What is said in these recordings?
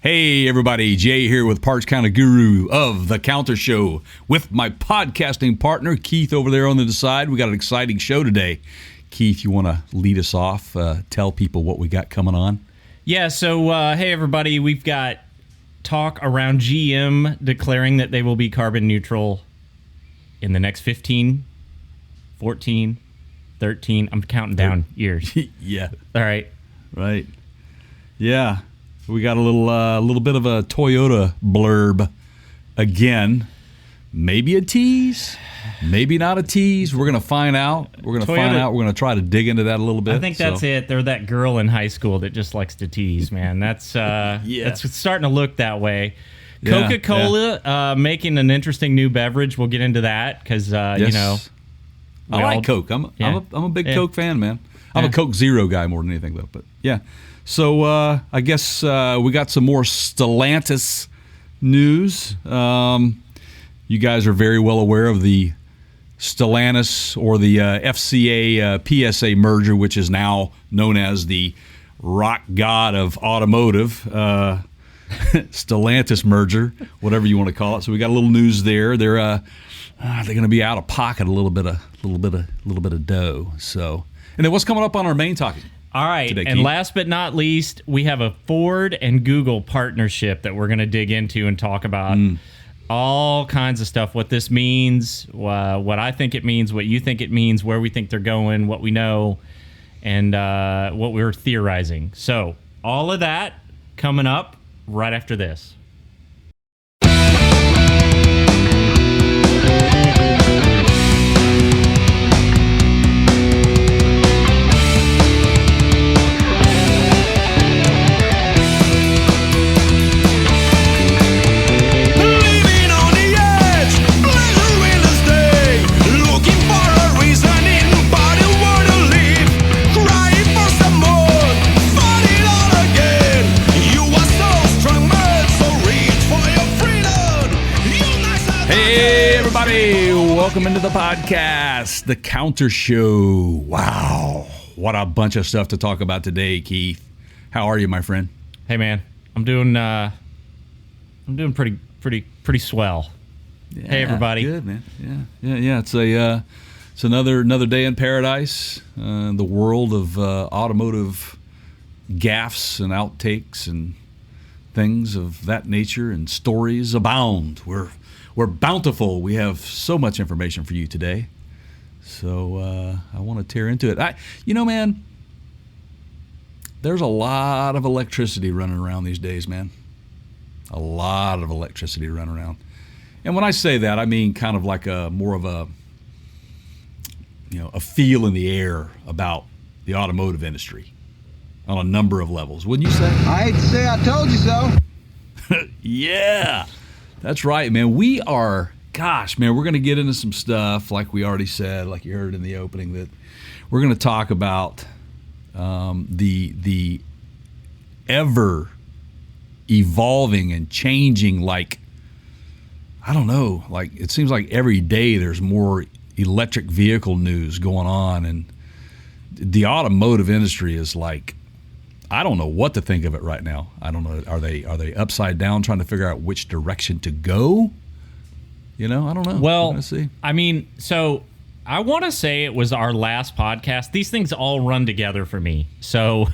Hey everybody, Jay here with Parts Counter Guru of The Counter Show with my podcasting partner Keith over there on the side. We got an exciting show today. Keith, you want to lead us off, tell people what we got coming on? Yeah, so hey everybody, we've got talk around GM declaring that they will be carbon neutral in the next 15, 14, 13, I'm counting down years. Yeah. All right. Right. Yeah. We got a little bit of a Toyota blurb again. Maybe a tease, maybe not a tease. We're going to find out. We're going to find out. We're going to try to dig into that a little bit. I think that's it. They're that girl in high school that just likes to tease, man. That's that's starting to look that way. Yeah, Coca-Cola making an interesting new beverage. We'll get into that because you know. I like Coke. I'm a big Coke fan, man. I'm a Coke Zero guy more than anything, though. But yeah. So I guess we got some more Stellantis news. You guys are very well aware of the Stellantis or the FCA PSA merger, which is now known as the rock god of automotive, Stellantis merger, whatever you want to call it. So we got a little news there. They're going to be out of pocket a little bit of dough. So, and then what's coming up on our main topic? All right, today, and Keith? last but not least, we have a Ford and Google partnership that we're going to dig into and talk about all kinds of stuff, what this means, what I think it means, what you think it means, where we think they're going, what we know, and what we're theorizing. So all of that coming up right after this. Welcome into the podcast, The Counter Show. Wow, what a bunch of stuff to talk about today, Keith. How are you, my friend? Hey, man, I'm doing pretty swell. Yeah, hey, everybody. Good, man. Yeah. It's another day in paradise. The world of automotive gaffes and outtakes and things of that nature and stories abound. We're bountiful. We have so much information for you today. So I want to tear into it. Man, there's a lot of electricity running around these days, man. A lot of electricity running around. And when I say that, I mean kind of like more of a feel in the air about the automotive industry on a number of levels. Wouldn't you say? I hate to say I told you so. Yeah. That's right, man. We're going to get into some stuff, like we already said, like you heard in the opening, that we're going to talk about the ever evolving and changing, like, I don't know, like it seems like every day there's more electric vehicle news going on, and the automotive industry is like, I don't know what to think of it right now. I don't know. Are they upside down trying to figure out which direction to go? I don't know. Well, see. I mean, so I want to say it was our last podcast. These things all run together for me. So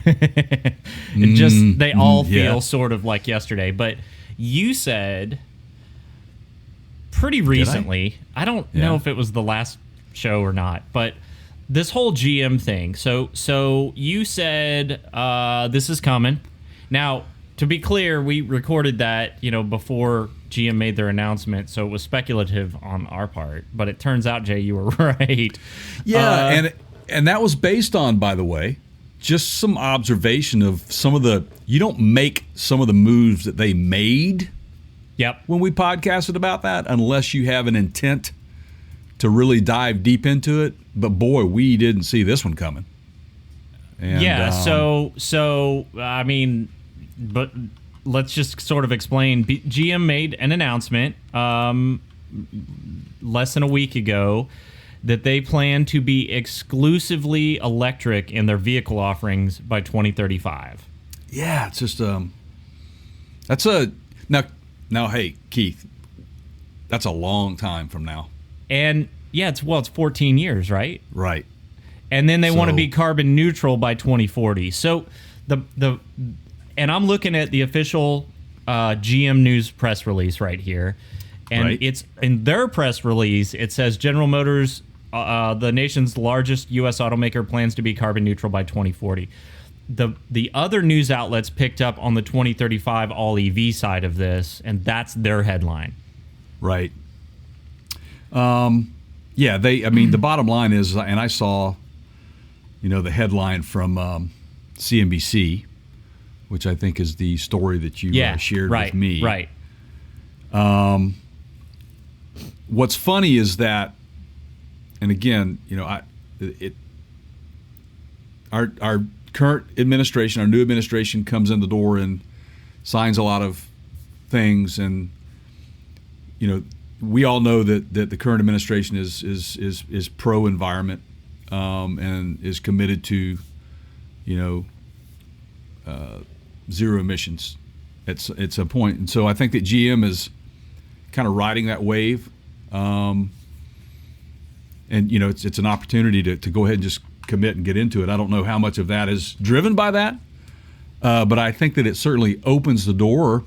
they all feel sort of like yesterday. But you said pretty recently, I don't know if it was the last show or not, but this whole GM thing. So you said this is coming. Now, to be clear, we recorded that before GM made their announcement, so it was speculative on our part. But it turns out, Jay, you were right. Yeah, and that was based on, by the way, just some observation of some of the. You don't make some of the moves that they made. Yep. When we podcasted about that, unless you have an intent to really dive deep into it. But boy, we didn't see this one coming. And, so I mean, but let's just sort of explain. GM made an announcement less than a week ago that they plan to be exclusively electric in their vehicle offerings by 2035. Yeah, it's just That's now. Hey, Keith, that's a long time from now. And yeah, it's 14 years, right? Right. And then they want to be carbon neutral by 2040. So and I'm looking at the official GM News press release right here, and it's in their press release. It says General Motors, the nation's largest U.S. automaker, plans to be carbon neutral by 2040. The other news outlets picked up on the 2035 all EV side of this, and that's their headline. Right. Yeah. The bottom line is, and I saw, the headline from CNBC, which I think is the story that you shared with me. Right. What's funny is that, and again, our current administration, our new administration, comes in the door and signs a lot of things, and we all know that the current administration is pro environment, and is committed to zero emissions. It's a point, and so I think that GM is kind of riding that wave, and it's an opportunity to go ahead and just commit and get into it. I don't know how much of that is driven by that, but I think that it certainly opens the door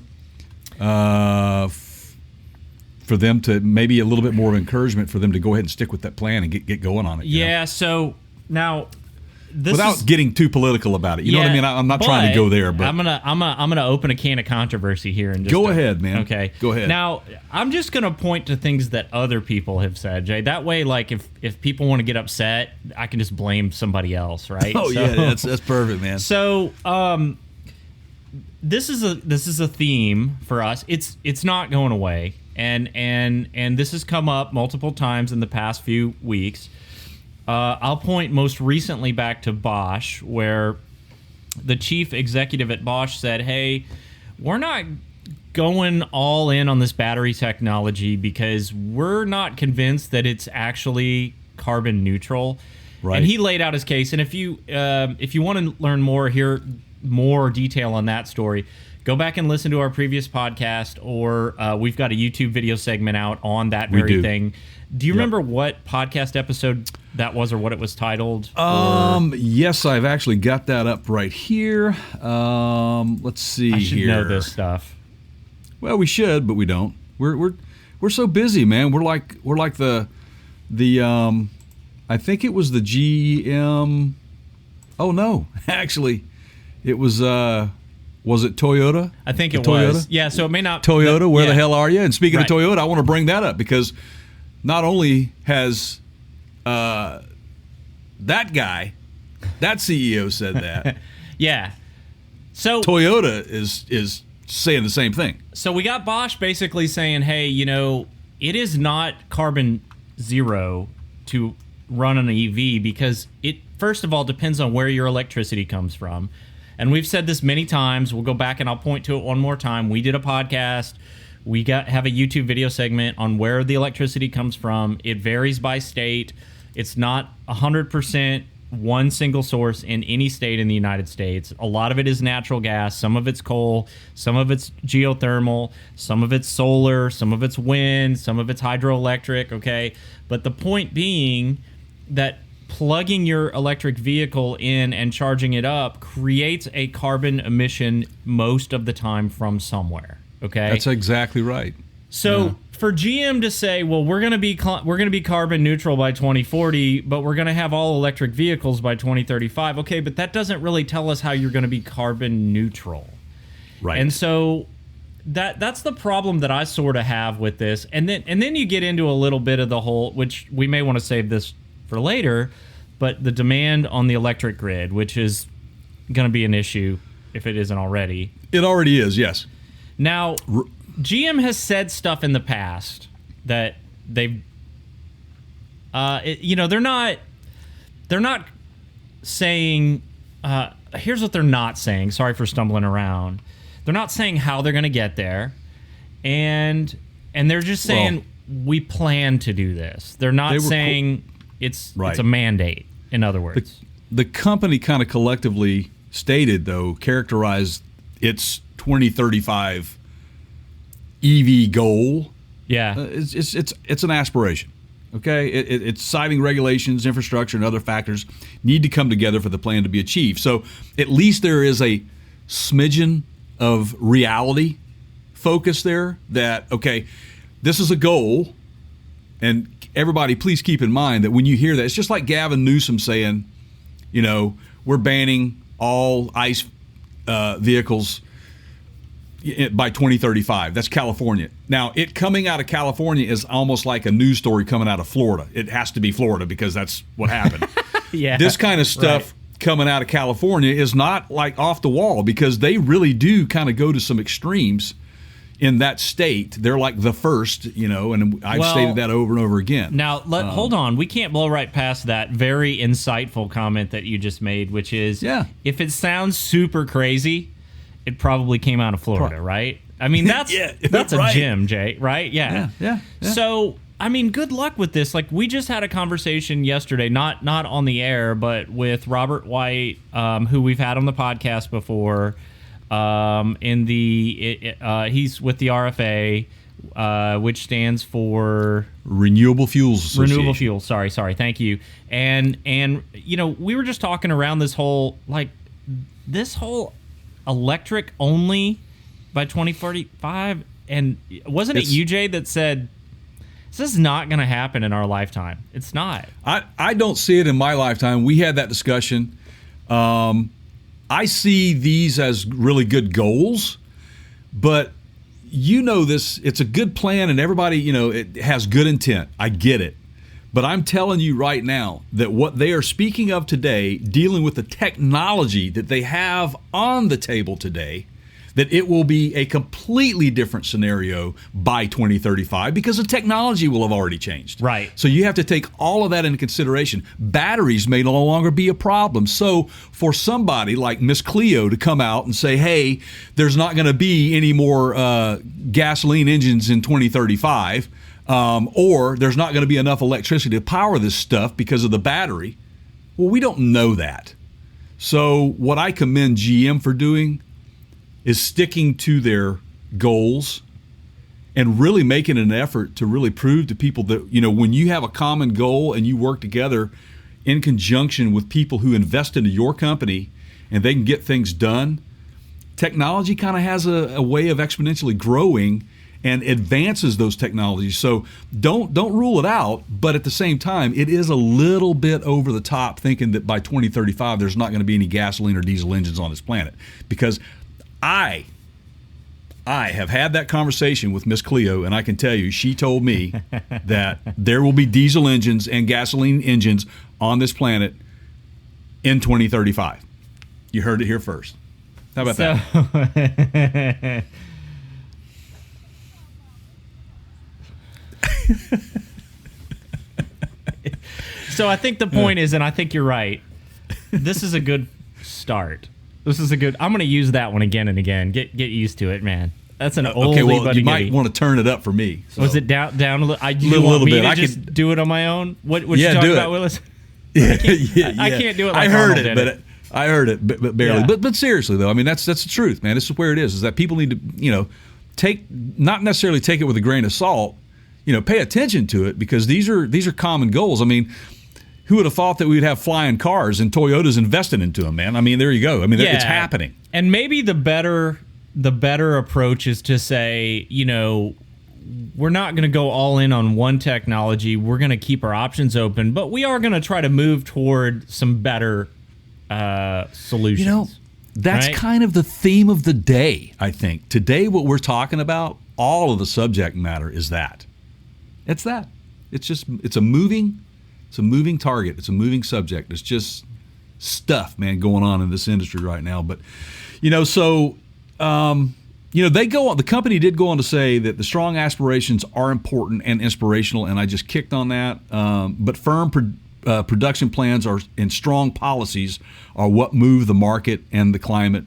for them to maybe a little bit more of encouragement for them to go ahead and stick with that plan and get going on it. Yeah. So now, without getting too political about it, you know what I mean. I'm not trying to go there, but I'm gonna open a can of controversy here and just go ahead, man. Okay, go ahead. Now I'm just gonna point to things that other people have said, Jay. That way, like if people want to get upset, I can just blame somebody else, right? That's perfect, man. So this is a theme for us. It's not going away, and this has come up multiple times in the past few weeks. I'll point most recently back to Bosch, where the chief executive at Bosch said, hey, we're not going all in on this battery technology because we're not convinced that it's actually carbon neutral. Right. And he laid out his case. And if you want to learn more, hear more detail on that story, go back and listen to our previous podcast, or we've got a YouTube video segment out on that very thing. Do you remember what podcast episode that was, or what it was titled? Yes, I've actually got that up right here. Let's see. I should here. know this stuff. Well, we should, but we don't. We're so busy, man. We're like the I think it was the GM. Oh no, actually, it was it Toyota? I think it Toyota? was. Yeah, so it may not. Toyota, where the hell are you? And speaking of Toyota, I want to bring that up because not only has that guy, that CEO said that. Yeah. So Toyota is saying the same thing. So we got Bosch basically saying, hey, it is not carbon zero to run an EV because it, first of all, depends on where your electricity comes from. And we've said this many times. We'll go back and I'll point to it one more time. We did a podcast. We have a YouTube video segment on where the electricity comes from. It varies by state. It's not 100% one single source in any state in the United States. A lot of it is natural gas. Some of it's coal. Some of it's geothermal. Some of it's solar. Some of it's wind. Some of it's hydroelectric, okay? But the point being that plugging your electric vehicle in and charging it up creates a carbon emission most of the time from somewhere. Okay, that's exactly right. So for GM to say, well, we're going to be carbon neutral by 2040, but we're going to have all electric vehicles by 2035. Okay, but that doesn't really tell us how you're going to be carbon neutral. Right. And so that's the problem that I sort of have with this. And then you get into a little bit of the whole, which we may want to save this for later, but the demand on the electric grid, which is going to be an issue if it isn't already. It already is, yes. Now, GM has said stuff in the past that they've, they're not saying. Here's what they're not saying. Sorry for stumbling around. They're not saying how they're going to get there, and they're just saying we plan to do this. They're not saying it's a mandate. In other words, the company kind of collectively stated, though, characterized its 2035 EV goal. Yeah. It's an aspiration. Okay, it's citing regulations, infrastructure, and other factors need to come together for the plan to be achieved. So at least there is a smidgen of reality focus there that, okay, this is a goal. And everybody, please keep in mind that when you hear that, it's just like Gavin Newsom saying, we're banning all ICE vehicles by 2035. That's California. Now, it coming out of California is almost like a news story coming out of Florida. It has to be Florida because that's what happened. Yeah, this kind of stuff coming out of California is not like off the wall because they really do kind of go to some extremes in that state. They're like the first, and I've stated that over and over again. Now, hold on. We can't blow right past that very insightful comment that you just made, which is, if it sounds super crazy, it probably came out of Florida, right? I mean, that's a gem, Jay, right? Yeah. So, I mean, good luck with this. Like, we just had a conversation yesterday, not on the air, but with Robert White, who we've had on the podcast before. He's with the RFA, which stands for Renewable Fuels Association. Renewable Fuels. Sorry. Thank you. And we were just talking around this whole electric only by 2045, and wasn't it you, Jay, that said this is not going to happen in our lifetime? It's not. I don't see it in my lifetime. We had that discussion. I see these as really good goals, but this, it's a good plan and everybody, it has good intent. I get it. But I'm telling you right now that what they are speaking of today, dealing with the technology that they have on the table today, that it will be a completely different scenario by 2035 because the technology will have already changed. Right. So you have to take all of that into consideration. Batteries may no longer be a problem. So for somebody like Miss Cleo to come out and say, hey, there's not going to be any more gasoline engines in 2035, or there's not going to be enough electricity to power this stuff because of the battery. Well, we don't know that. So what I commend GM for doing is sticking to their goals and really making an effort to really prove to people that, when you have a common goal and you work together in conjunction with people who invest into your company and they can get things done, technology kind of has a way of exponentially growing and advances those technologies. So don't rule it out, but at the same time, it is a little bit over the top thinking that by 2035 there's not going to be any gasoline or diesel engines on this planet, because I have had that conversation with Miss Cleo, and I can tell you, she told me that there will be diesel engines and gasoline engines on this planet in 2035. You heard it here first. How about that? So I think the point is, and I think you're right, this is a good start. I'm going to use that one again and again. Get used to it, man. That's an oldie but you might want to turn it up for me. So. Was it down a little? You want me bit. I just do it on my own? What you talking about, Willis? Yeah, I can't do it like I heard Arnold it, I heard it, but barely. Yeah. But seriously though, I mean that's the truth, man. This is where it is that people need to not necessarily take it with a grain of salt. Pay attention to it because these are common goals. I mean, who would have thought that we'd have flying cars and Toyota's investing into them, man? I mean, there you go. I mean, it's happening. And maybe the better approach is to say, we're not going to go all in on one technology. We're going to keep our options open, but we are going to try to move toward some better solutions. That's kind of the theme of the day, I think. Today, what we're talking about, all of the subject matter is that. It's that. It's a moving target. It's a moving subject. It's just stuff, man, going on in this industry right now. But, the company did go on to say that the strong aspirations are important and inspirational, and I just kicked on that. But firm production plans and strong policies are what move the market and the climate.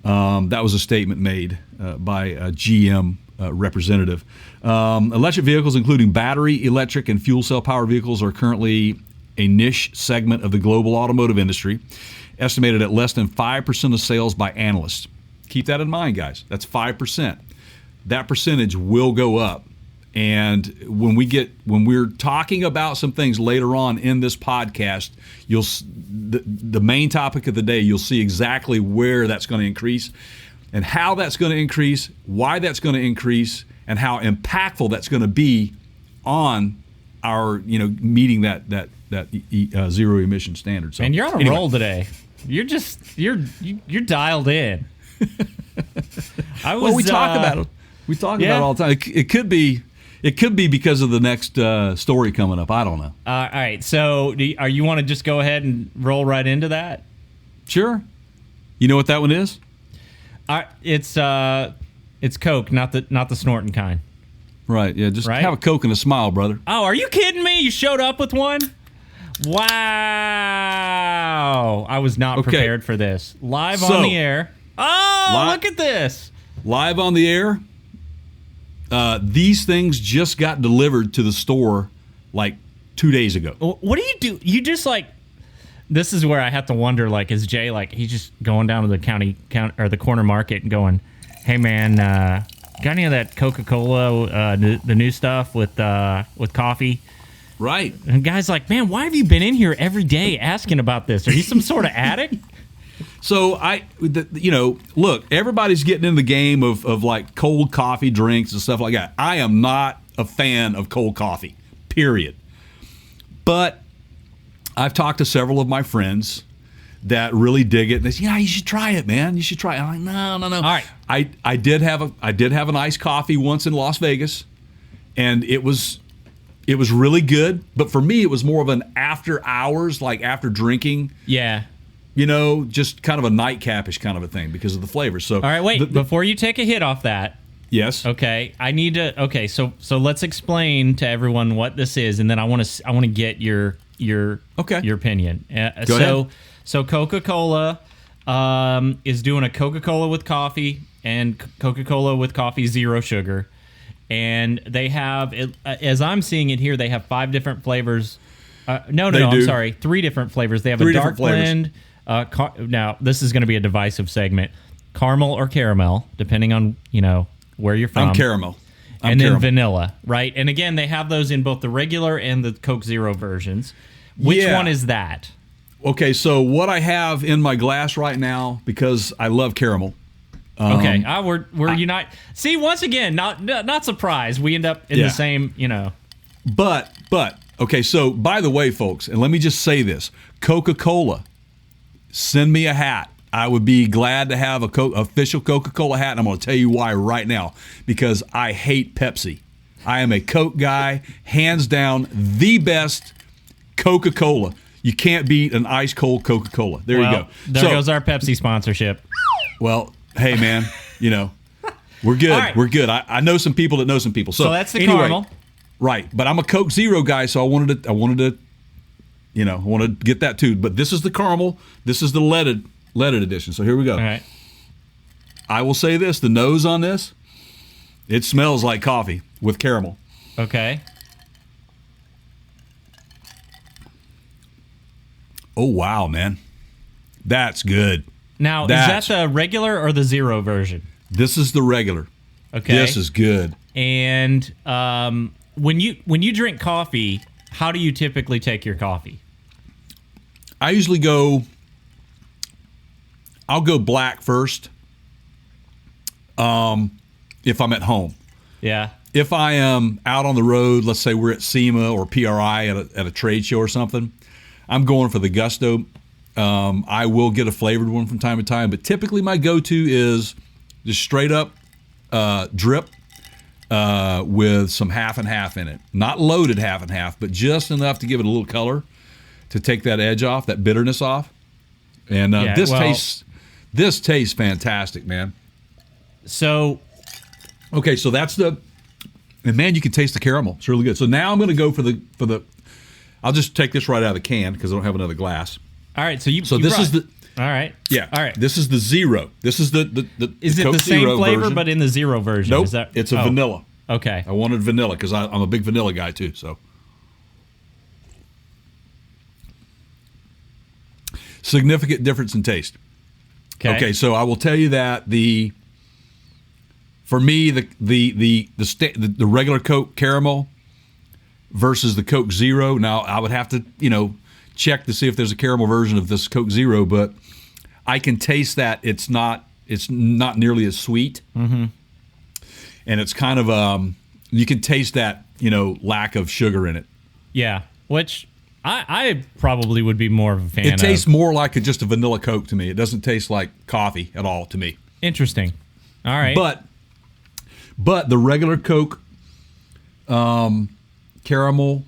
That was a statement made by a GM representative. Electric vehicles, including battery, electric, and fuel cell power vehicles, are currently a niche segment of the global automotive industry, estimated at less than 5% of sales by analysts. Keep that in mind, guys. That's 5%. That percentage will go up. And when we're talking about some things later on in this podcast, the main topic of the day, you'll see exactly where that's going to increase and how that's going to increase, why that's going to increase, and how impactful that's going to be on our, meeting that zero emission standard. So, and you're on a roll today. You're dialed in. We talk about it. We talk about it all the time. It could be because of the next story coming up. I don't know. All right. So, you want to just go ahead and roll right into that? Sure. You know what that one is? It's Coke, not the snorting kind. Right. Yeah. Just have a Coke and a smile, brother. Oh, are you kidding me? You showed up with one? Wow. I was not prepared for this. Live on the air. Oh, look at this. Live on the air. These things just got delivered to the store like 2 days ago. What do you do? You just this is where I have to wonder, is Jay, he's just going down to the county or the corner market and going, hey man, got any of that Coca-Cola, the new stuff with coffee? Right. And guys man, why have you been in here every day asking about this? Are you some sort of addict? So look, everybody's getting in the game of cold coffee drinks and stuff like that. I am not a fan of cold coffee, period. But I've talked to several of my friends that really dig it. And they say, you should try it, man. You should try it. I'm like, no. All right. I did have an iced coffee once in Las Vegas, and it was really good. But for me, it was more of an after hours, after drinking. Yeah. Just kind of a nightcapish kind of a thing because of the flavors. So, all right, wait. Before you take a hit off that. Yes. Okay. I need to. Okay. So let's explain to everyone what this is, and then I want to get your opinion. Go ahead. So Coca-Cola is doing a Coca-Cola with coffee and Coca-Cola with coffee zero sugar, and they have, as I'm seeing it here, they have 5 different flavors. I'm sorry, 3 different flavors. They have a dark blend. Now this is going to be a divisive segment: caramel or caramel, depending on where you're from. I'm caramel. And then vanilla, right? And again, they have those in both the regular and the Coke Zero versions. Which one is that? Okay, so what I have in my glass right now, because I love caramel. Okay, we're united. See, once again, not surprised. We end up in the same, But okay, so by the way, folks, and let me just say this: Coca-Cola, send me a hat. I would be glad to have official Coca-Cola hat, and I'm going to tell you why right now. Because I hate Pepsi. I am a Coke guy, hands down, the best Coca-Cola. You can't beat an ice-cold Coca-Cola. There you go. There goes our Pepsi sponsorship. Well, hey, man, we're good. Right. We're good. I know some people that know some people. So that's the caramel. Right, but I'm a Coke Zero guy, so I wanted to get that too. But this is the caramel. This is the leaded edition. So here we go. All right. I will say this: the nose on this, it smells like coffee with caramel. Okay. Oh wow, man, that's good. Now, is that the regular or the zero version? This is the regular. Okay. This is good. And when you drink coffee, how do you typically take your coffee? I usually I'll go black first. If I'm at home. Yeah. If I am out on the road, let's say we're at SEMA or PRI at a trade show or something, I'm going for the Gusto. I will get a flavored one from time to time, but typically my go-to is just straight up drip with some half and half in it. Not loaded half and half, but just enough to give it a little color to take that edge off, that bitterness off. And this tastes fantastic, man. So, okay, so that's and man, you can taste the caramel. It's really good. So now I'm going to go for the. I'll just take this right out of the can because I don't have another glass. All right, so this is the. All right. Yeah. All right. This is the zero. This is the Is it Coke the same Zero flavor version. but in the zero version? Nope. Is that, it's a vanilla. Okay. I wanted vanilla because I'm a big vanilla guy too. So. Significant difference in taste. Okay, so I will tell you that for me the regular Coke caramel versus the Coke Zero. Now I would have to check to see if there's a caramel version of this Coke Zero, but I can taste that it's not nearly as sweet, and it's kind of you can taste that lack of sugar in it. Yeah, which I probably would be more of a fan of. It tastes more like just a vanilla Coke to me. It doesn't taste like coffee at all to me. Interesting. All right. But the regular Coke caramel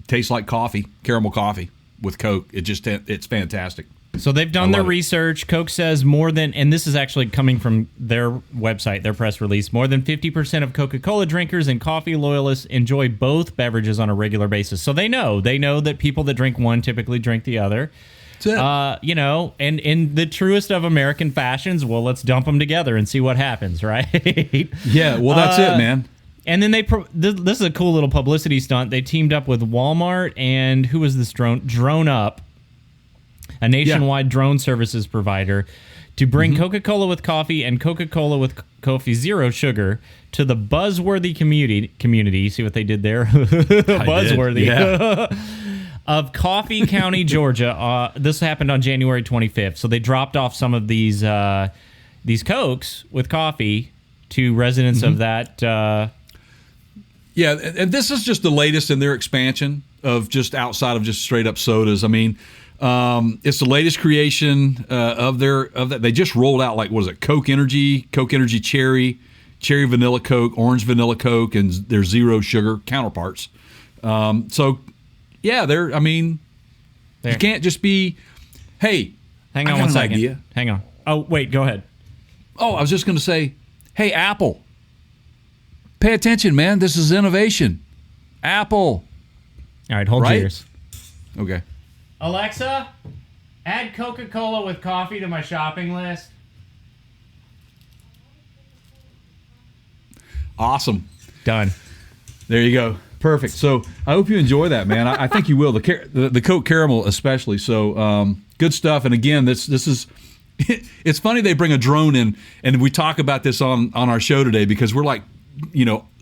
tastes like coffee, caramel coffee with Coke. It's fantastic. So they've done their research. Coke says more than, and this is actually coming from their website, their press release, more than 50% of Coca-Cola drinkers and coffee loyalists enjoy both beverages on a regular basis. So they know that people that drink one typically drink the other. That's it. And in the truest of American fashions, well, let's dump them together and see what happens, right? Yeah, well, that's it, man. And then this is a cool little publicity stunt. They teamed up with Walmart and who was this Drone Up, a nationwide drone services provider, to bring Coca-Cola with coffee and Coca-Cola with coffee zero sugar to the buzzworthy community. See what they did there? Buzzworthy. Yeah. Of Coffee County, Georgia. This happened on January 25th. So they dropped off some of these Cokes with coffee to residents of that. Yeah, and this is just the latest in their expansion of just outside of just straight up sodas. I mean, it's the latest creation of that. They just rolled out Coke Energy Cherry Vanilla Coke, Orange Vanilla Coke, and their zero sugar counterparts. So yeah, you can't just be, hey, hang on one second. Idea. Hang on. Oh wait, go ahead. Oh, I was just going to say, hey, Apple, pay attention, man. This is innovation. Apple. All right, hold your ears. Okay. Alexa, add Coca-Cola with coffee to my shopping list. Awesome. Done. There you go. Perfect. So I hope you enjoy that, man. I think you will. The Coke caramel especially. So good stuff. And again, this is. It's funny they bring a drone in, and we talk about this on our show today because we're like,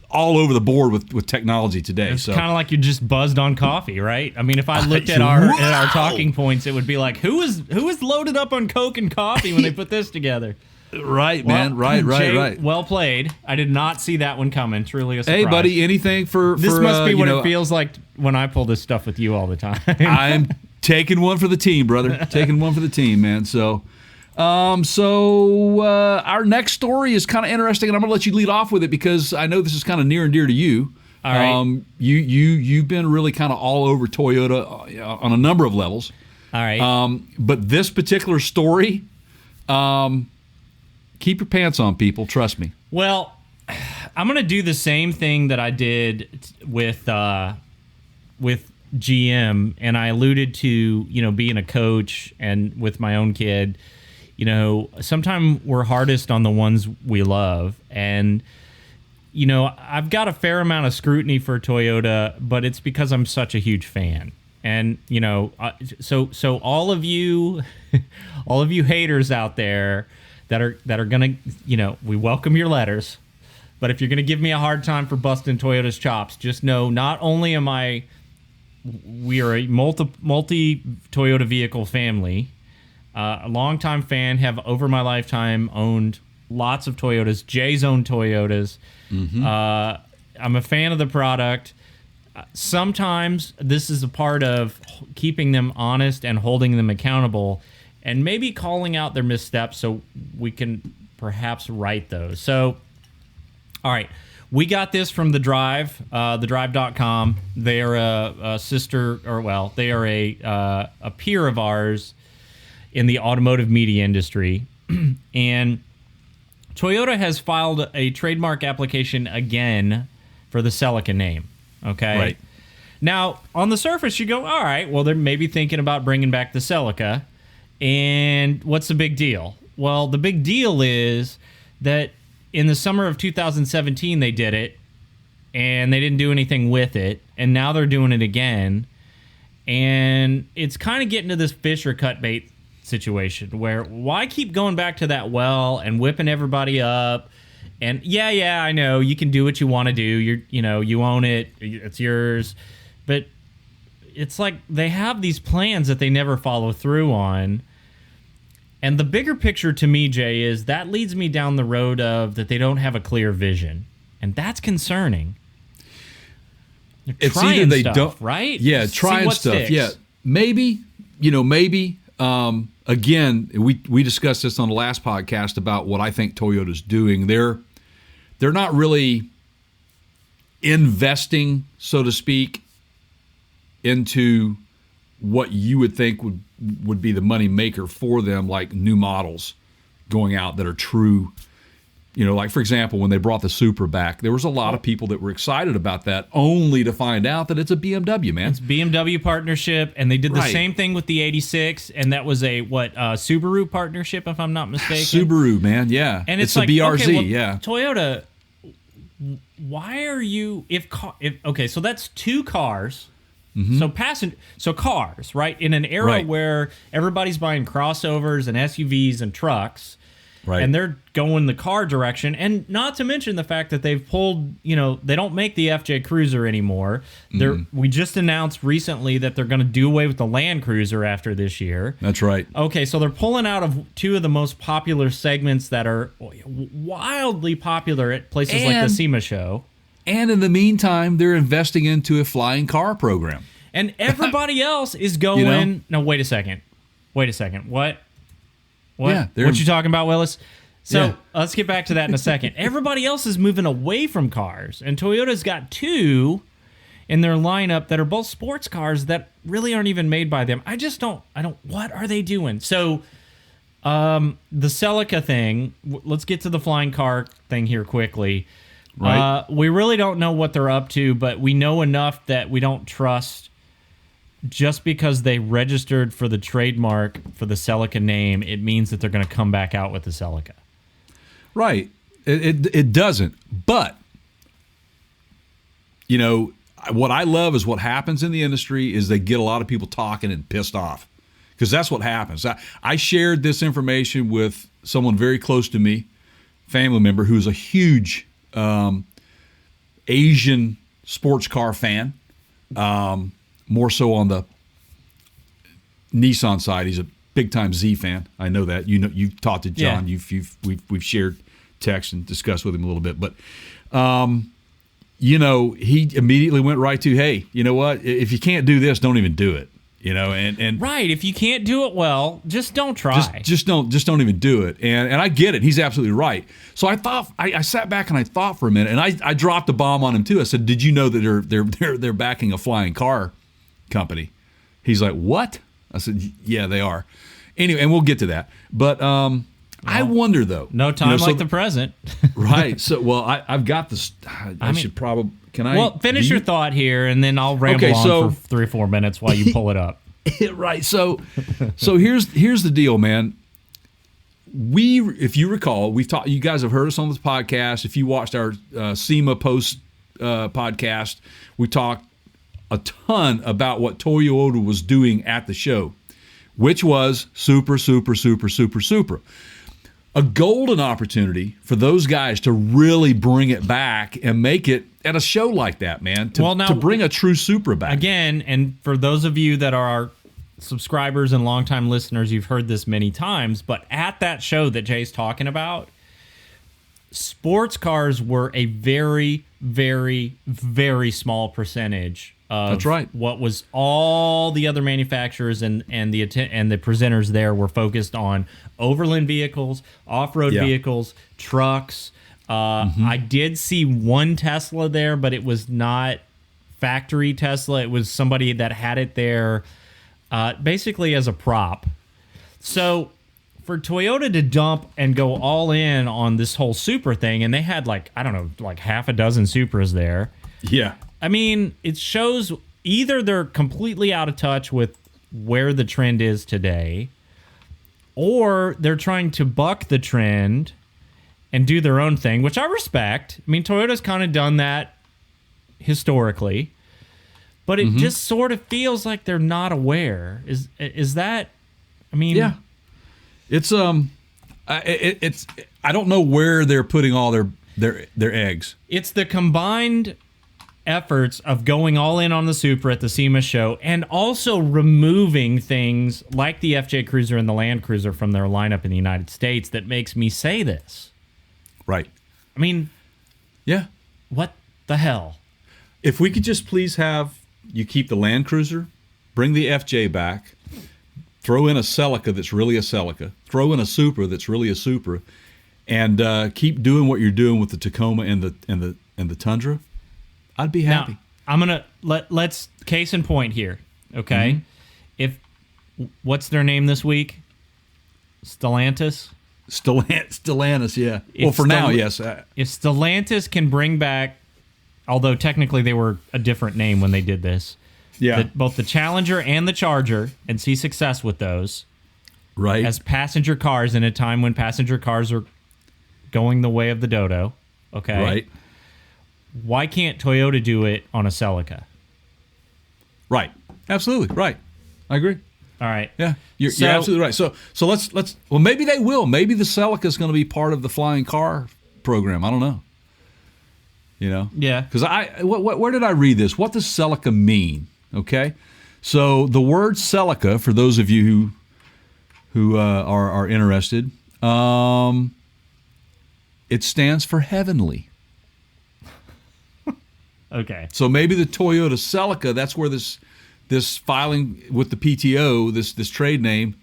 all over the board with technology today. It's kind of like you just buzzed on coffee, right? I mean, if I looked at our talking points, it would be like, who is loaded up on Coke and coffee when they put this together? Right, man. Right. Well played. I did not see that one coming. Truly a surprise. Hey, buddy, anything for this must be what it feels like when I pull this stuff with you all the time. I'm taking one for the team, brother. Taking one for the team, man. So our next story is kind of interesting, and I'm going to let you lead off with it because I know this is kind of near and dear to you. All right. You've been really kind of all over Toyota on a number of levels. All right. But this particular story, keep your pants on, people. Trust me. Well, I'm going to do the same thing that I did with GM, and I alluded to being a coach and with my own kid. Sometimes we're hardest on the ones we love. And, I've got a fair amount of scrutiny for Toyota, but it's because I'm such a huge fan. And, so all of you haters out there that are going to, we welcome your letters. But if you're going to give me a hard time for busting Toyota's chops, just know not only am we are a multi Toyota vehicle family, a longtime fan, have over my lifetime owned lots of Toyotas. Jay's owned Toyotas. I'm a fan of the product. Sometimes this is a part of keeping them honest and holding them accountable and maybe calling out their missteps so we can perhaps right those. So, all right. We got this from The Drive, thedrive.com. They are a sister, they are a peer of ours in the automotive media industry. And Toyota has filed a trademark application again for the Celica name. Okay? Right. Now, on the surface, you go, all right, well, they're maybe thinking about bringing back the Celica. And what's the big deal? Well, the big deal is that in the summer of 2017, they did it, and they didn't do anything with it, and now they're doing it again. And it's kind of getting to this fish or cut bait situation where why keep going back to that well and whipping everybody up? And yeah, I know you can do what you want to do. You own it. It's yours. But it's like they have these plans that they never follow through on. And the bigger picture to me, Jay, is that leads me down the road of that they don't have a clear vision. And that's concerning. It's either they stuff, don't, right? Yeah, trying stuff. Sticks. Yeah, maybe. Again, we discussed this on the last podcast about what I think Toyota's doing. They're not really investing, so to speak, into what you would think would be the money maker for them, like new models going out that are true. Like, for example, when they brought the Supra back, there was a lot of people that were excited about that, only to find out that it's a BMW, man. It's BMW partnership, and they did the Right. same thing with the 86, and that was a Subaru partnership, if I'm not mistaken. Subaru, man, yeah. And it's a like, BRZ, okay, well, yeah. Toyota, why are you okay, so that's two cars. Mm-hmm. So cars, right? In an era Right. where everybody's buying crossovers and SUVs and trucks. Right. And they're going the car direction, and not to mention the fact that they've pulled, they don't make the FJ Cruiser anymore. We just announced recently that they're going to do away with the Land Cruiser after this year. That's right. Okay, so they're pulling out of two of the most popular segments that are wildly popular at places like the SEMA show. And in the meantime, they're investing into a flying car program. And everybody else is going, No, wait a second. What? Yeah, what you talking about, Willis? So Yeah. let's get back to that in a second. Everybody else is moving away from cars, and Toyota's got two in their lineup that are both sports cars that really aren't even made by them. What are they doing? So the Celica thing, let's get to the flying car thing here quickly. Right. We really don't know what they're up to, but we know enough that we don't trust. Just because they registered for the trademark for the Celica name, it means that they're going to come back out with the Celica. Right. It doesn't. But, what I love is what happens in the industry is they get a lot of people talking and pissed off. Because that's what happens. I shared this information with someone very close to me, family member, who's a huge Asian sports car fan. More so on the Nissan side. He's a big time Z fan. I know that. You've talked to John. Yeah. We've shared texts and discussed with him a little bit. But he immediately went right to, hey, you know what? If you can't do this, don't even do it. And right. If you can't do it well, just don't try. Just don't even do it. And I get it. He's absolutely right. So I thought I sat back and I thought for a minute, and I dropped a bomb on him too. I said, did you know that they're backing a flying car company? He's like, what? I said, yeah, they are. Anyway, and we'll get to that. But I wonder though. No time like the present. Right. So, well, I've got this. I should probably. Can I? Well, finish your thought here, and then I'll ramble on for 3 or 4 minutes while you pull it up. Right. So here's the deal, man. If you recall, we've talked. You guys have heard us on this podcast. If you watched our SEMA post podcast, we talked a ton about what Toyota was doing at the show, which was Supra. A golden opportunity for those guys to really bring it back and make it at a show like that, man, to bring a true Supra back. Again, and for those of you that are our subscribers and longtime listeners, you've heard this many times, but at that show that Jay's talking about, sports cars were a very, very, very small percentage of That's right. what was all the other manufacturers and the presenters there were focused on overland vehicles, off-road vehicles, trucks. I did see one Tesla there, but it was not factory Tesla. It was somebody that had it there basically as a prop. So for Toyota to dump and go all in on this whole Supra thing, and they had like half a dozen Supras there. Yeah. I mean, it shows either they're completely out of touch with where the trend is today, or they're trying to buck the trend and do their own thing, which I respect. I mean, Toyota's kind of done that historically, but it just sort of feels like they're not aware. Is that? I mean, It's it's I don't know where they're putting all their eggs. It's the combined efforts of going all in on the Supra at the SEMA show and also removing things like the FJ Cruiser and the Land Cruiser from their lineup in the United States that makes me say this. Right. I mean, yeah. What the hell? If we could just please have you keep the Land Cruiser, bring the FJ back, throw in a Celica that's really a Celica, throw in a Supra that's really a Supra, and keep doing what you're doing with the Tacoma and the Tundra, I'd be happy. Now, I'm gonna let's case in point here, okay? If what's their name this week? Stellantis. Stellantis, yeah. Well, for now, yes. If Stellantis can bring back, although technically they were a different name when they did this, yeah, both the Challenger and the Charger, and see success with those, right, as passenger cars in a time when passenger cars are going the way of the dodo, okay? Right. Why can't Toyota do it on a Celica? Right. Absolutely. Right. I agree. All right. Yeah, you're absolutely right. So let's well, maybe they will. Maybe the Celica is going to be part of the flying car program. I don't know. You know? Yeah. Because where did I read this? What does Celica mean? Okay, so the word Celica, for those of you who are interested, it stands for heavenly. Okay. So maybe the Toyota Celica, that's where this filing with the PTO, this trade name,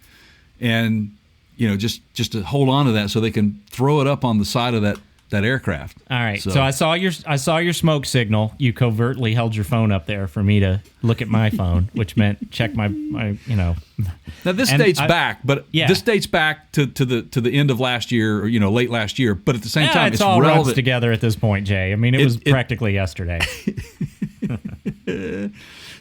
and just to hold on to that so they can throw it up on the side of that aircraft. All right. So I saw your smoke signal. You covertly held your phone up there for me to look at my phone, which meant check my. Now this dates back, but yeah. This dates back to the end of last year, or late last year. But at the same time, it's all relevant. runs together at this point, Jay. I mean, it was practically yesterday.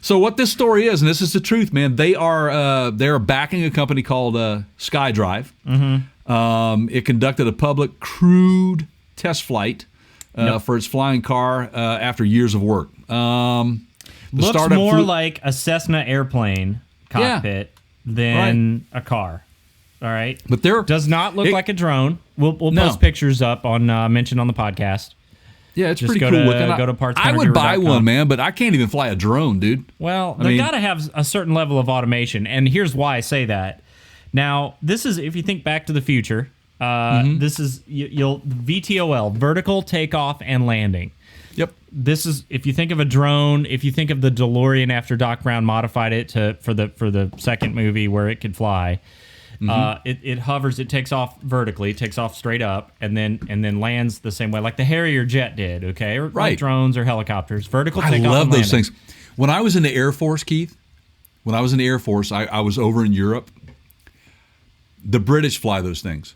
So what this story is, and this is the truth, man. They're backing a company called SkyDrive. Mm-hmm. It conducted a public crewed test flight for its flying car after years of work. Looks more like a Cessna airplane cockpit than a car. All right, but does not look like a drone. We'll post pictures up on mentioned on the podcast. Yeah, it's just pretty cool looking. Go to parts. I would buy one, man, but I can't even fly a drone, dude. Well, they got to have a certain level of automation, and here's why I say that. Now, this is if you think back to the future. This is you'll VTOL, vertical takeoff and landing. Yep. This is if you think of a drone. If you think of the DeLorean after Doc Brown modified it for the second movie where it could fly. It hovers. It takes off vertically, takes off straight up, and then lands the same way, like the Harrier jet did. Okay, or like drones or helicopters. Vertical takeoff. I love and those landing. things. When I was in the Air Force, Keith, I was over in Europe. The British fly those things.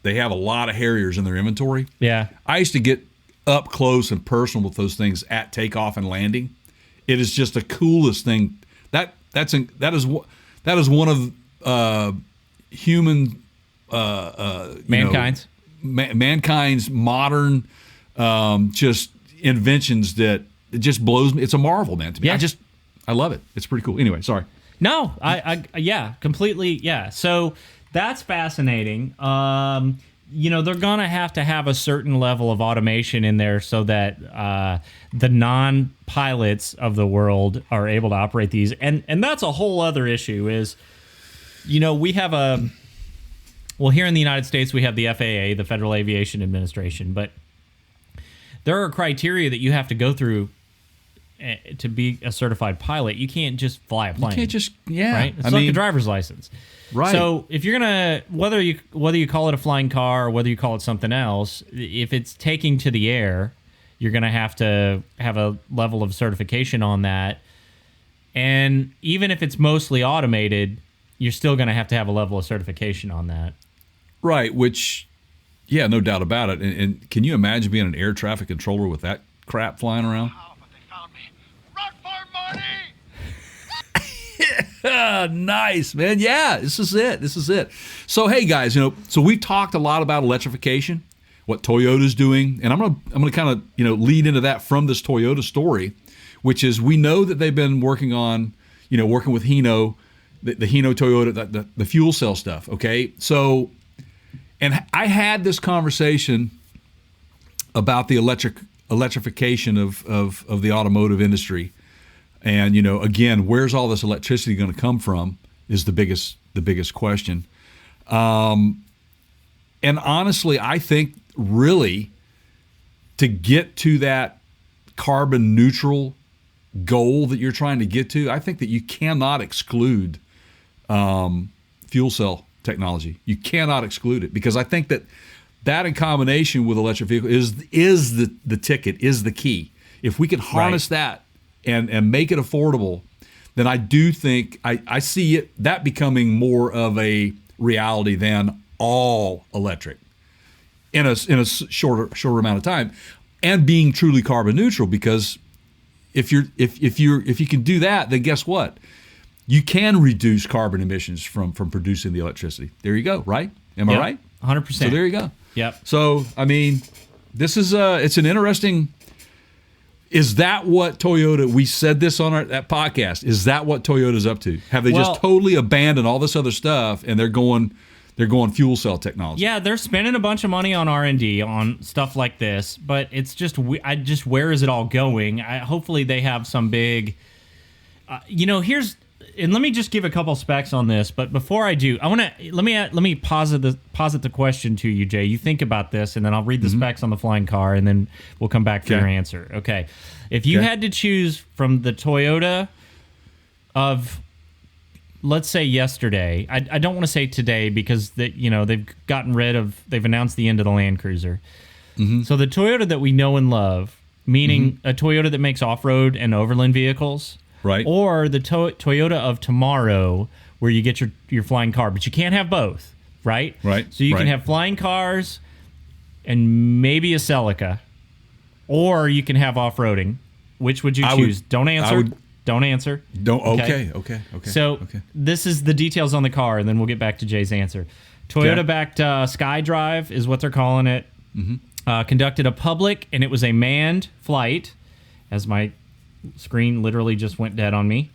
They have a lot of Harriers in their inventory. Yeah, I used to get up close and personal with those things at takeoff and landing. It is just the coolest thing. That is one of human mankind's modern just inventions that it just blows me. It's a marvel, man. To me, I love it. It's pretty cool. Anyway, sorry. No, I completely. Yeah. So that's fascinating. They're gonna have to have a certain level of automation in there so that the non-pilots of the world are able to operate these, and that's a whole other issue. Is we have here in the United States we have the FAA, the Federal Aviation Administration, but there are criteria that you have to go through to be a certified pilot. You can't just fly a plane. You can't just right. It's like a driver's license. Right. So if you're gonna whether you call it a flying car or whether you call it something else, if it's taking to the air, you're gonna have to have a level of certification on that. And even if it's mostly automated, you're still gonna have to have a level of certification on that. Right. Which, yeah, no doubt about it. And can you imagine being an air traffic controller with that crap flying around? Nice, man. Yeah, this is it. So, hey, guys, so we've talked a lot about electrification, what Toyota's doing, and I'm gonna kind of lead into that from this Toyota story, which is we know that they've been working on, working with Hino, the Hino Toyota, the fuel cell stuff. Okay, so, and I had this conversation about the electrification of the automotive industry, and again, where's all this electricity going to come from is the biggest question. And honestly, I think really to get to that carbon neutral goal that you're trying to get to, I think that you cannot exclude fuel cell technology. You cannot exclude it, because I think that in combination with electric vehicle is the ticket, is the key. If we can harness that and make it affordable, then I do think I see that becoming more of a reality than all electric in a shorter amount of time, and being truly carbon neutral. Because if you can do that, then guess what? You can reduce carbon emissions from producing the electricity. There you go, right? Am I right? 100%. So there you go. Yep. So I mean, this is it's an interesting. Is that what Toyota? We said this on that podcast. Is that what Toyota's up to? Have they just totally abandoned all this other stuff and they're going fuel cell technology? Yeah, they're spending a bunch of money on R&D on stuff like this, but it's just where is it all going? Hopefully they have some big. And let me just give a couple specs on this. But before I do, let me posit the question to you, Jay. You think about this, and then I'll read the specs on the flying car, and then we'll come back for your answer. Okay. If you had to choose from the Toyota of, let's say yesterday, I don't want to say today, because they've announced the end of the Land Cruiser. Mm-hmm. So the Toyota that we know and love, meaning a Toyota that makes off-road and overland vehicles. Right. Or the Toyota of tomorrow, where you get your flying car, but you can't have both, right? Right. So you can have flying cars and maybe a Celica, or you can have off-roading. Which would you choose? Don't answer. Don't answer. Okay. So this is the details on the car, and then we'll get back to Jay's answer. Toyota-backed SkyDrive is what they're calling it. Mm-hmm. Conducted a public, and it was a manned flight, as my screen literally just went dead on me.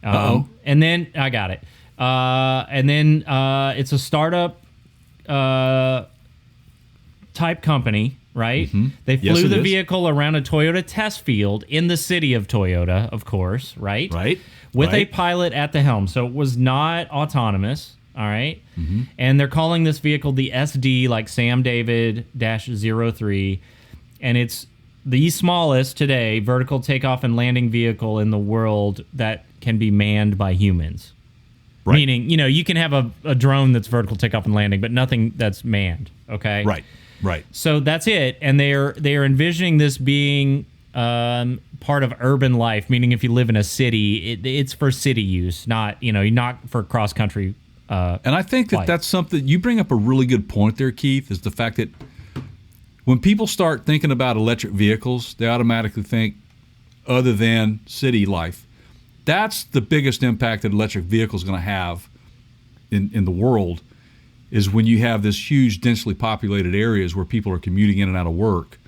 And then I got it. And then it's a startup type company, right? Mm-hmm. They flew the vehicle around a Toyota test field in the city of Toyota, of course, right? Right. With a pilot at the helm. So it was not autonomous, all right? Mm-hmm. And they're calling this vehicle the SD, like Sam David-03. And it's the smallest today vertical takeoff and landing vehicle in the world that can be manned by humans. Right. Meaning, you can have a drone that's vertical takeoff and landing, but nothing that's manned. Okay. Right. So that's it, and they are envisioning this being part of urban life. Meaning, if you live in a city, it's for city use, not not for cross country. And I think that's something you bring up a really good point there, Keith. Is the fact that when people start thinking about electric vehicles, they automatically think other than city life. That's the biggest impact that electric vehicles is going to have in the world, is when you have this huge, densely populated areas where people are commuting in and out of work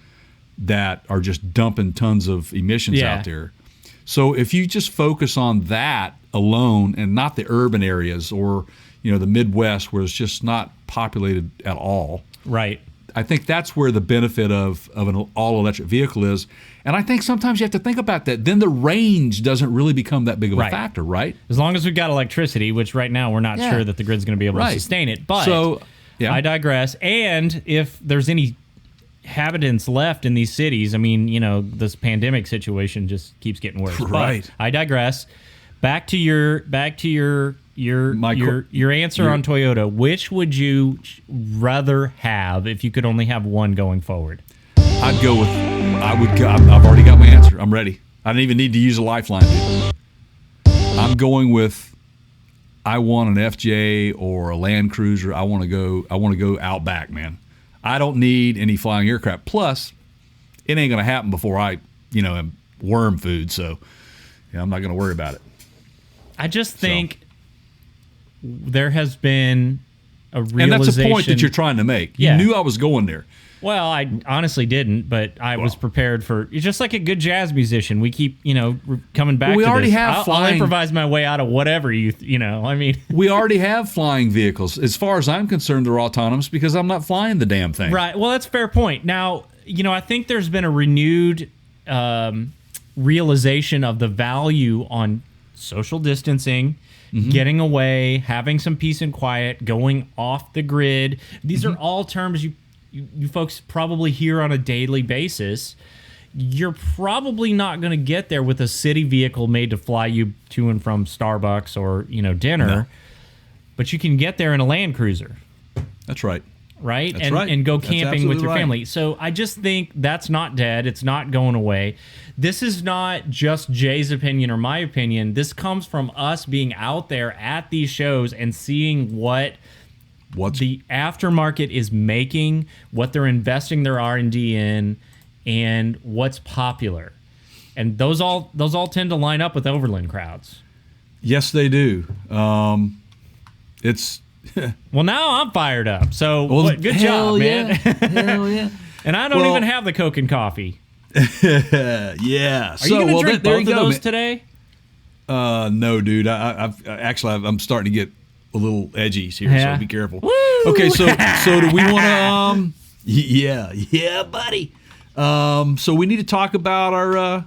that are just dumping tons of emissions out there. So if you just focus on that alone and not the urban areas or the Midwest where it's just not populated at all. Right. I think that's where the benefit of an all-electric vehicle is. And I think sometimes you have to think about that. Then the range doesn't really become that big of a factor, right? As long as we've got electricity, which right now we're not sure that the grid's going to be able to sustain it. But I digress. And if there's any inhabitants left in these cities, I mean, this pandemic situation just keeps getting worse. Right. But I digress. Back to your answer on Toyota. Which would you rather have if you could only have one going forward? I've already got my answer. I'm ready. I don't even need to use a lifeline, dude. I'm going with, I want an FJ or a Land Cruiser. I want to go out back, man. I don't need any flying aircraft. Plus, it ain't going to happen before I, am worm food. So, I'm not going to worry about it. I just think there has been realization. And that's a point that you're trying to make. Yeah. You knew I was going there. Well, I honestly didn't, but I was prepared for. It's just like a good jazz musician. We keep, coming back. We to already this. have I'll flying. improvise my way out of whatever I mean, We already have flying vehicles. As far as I'm concerned, they're autonomous because I'm not flying the damn thing. right. Well, that's a fair point. Now, I think there's been a renewed realization of the value on social distancing. Getting away, having some peace and quiet, going off the grid. These are all terms you folks probably hear on a daily basis. You're probably not going to get there with a city vehicle made to fly you to and from Starbucks or dinner, No. but you can get there in a Land Cruiser. That's right. Right? That's right. And go That's camping with absolutely your right. family. So I just think that's not dead. It's not going away. This is not just Jay's opinion or my opinion. This comes from us being out there at these shows and seeing what the aftermarket is making, what they're investing their R&D in, and what's popular. And those all tend to line up with Overland crowds. Yes, they do. It's Well, now I'm fired up. So good hell job, man. Hell yeah. And I don't even have the Coke and coffee. Yeah. Are you going to drink both of those today? No, dude. I'm starting to get a little edgy here, Yeah. so be careful. Woo! Okay, so do we want to? Yeah, buddy. So we need to talk about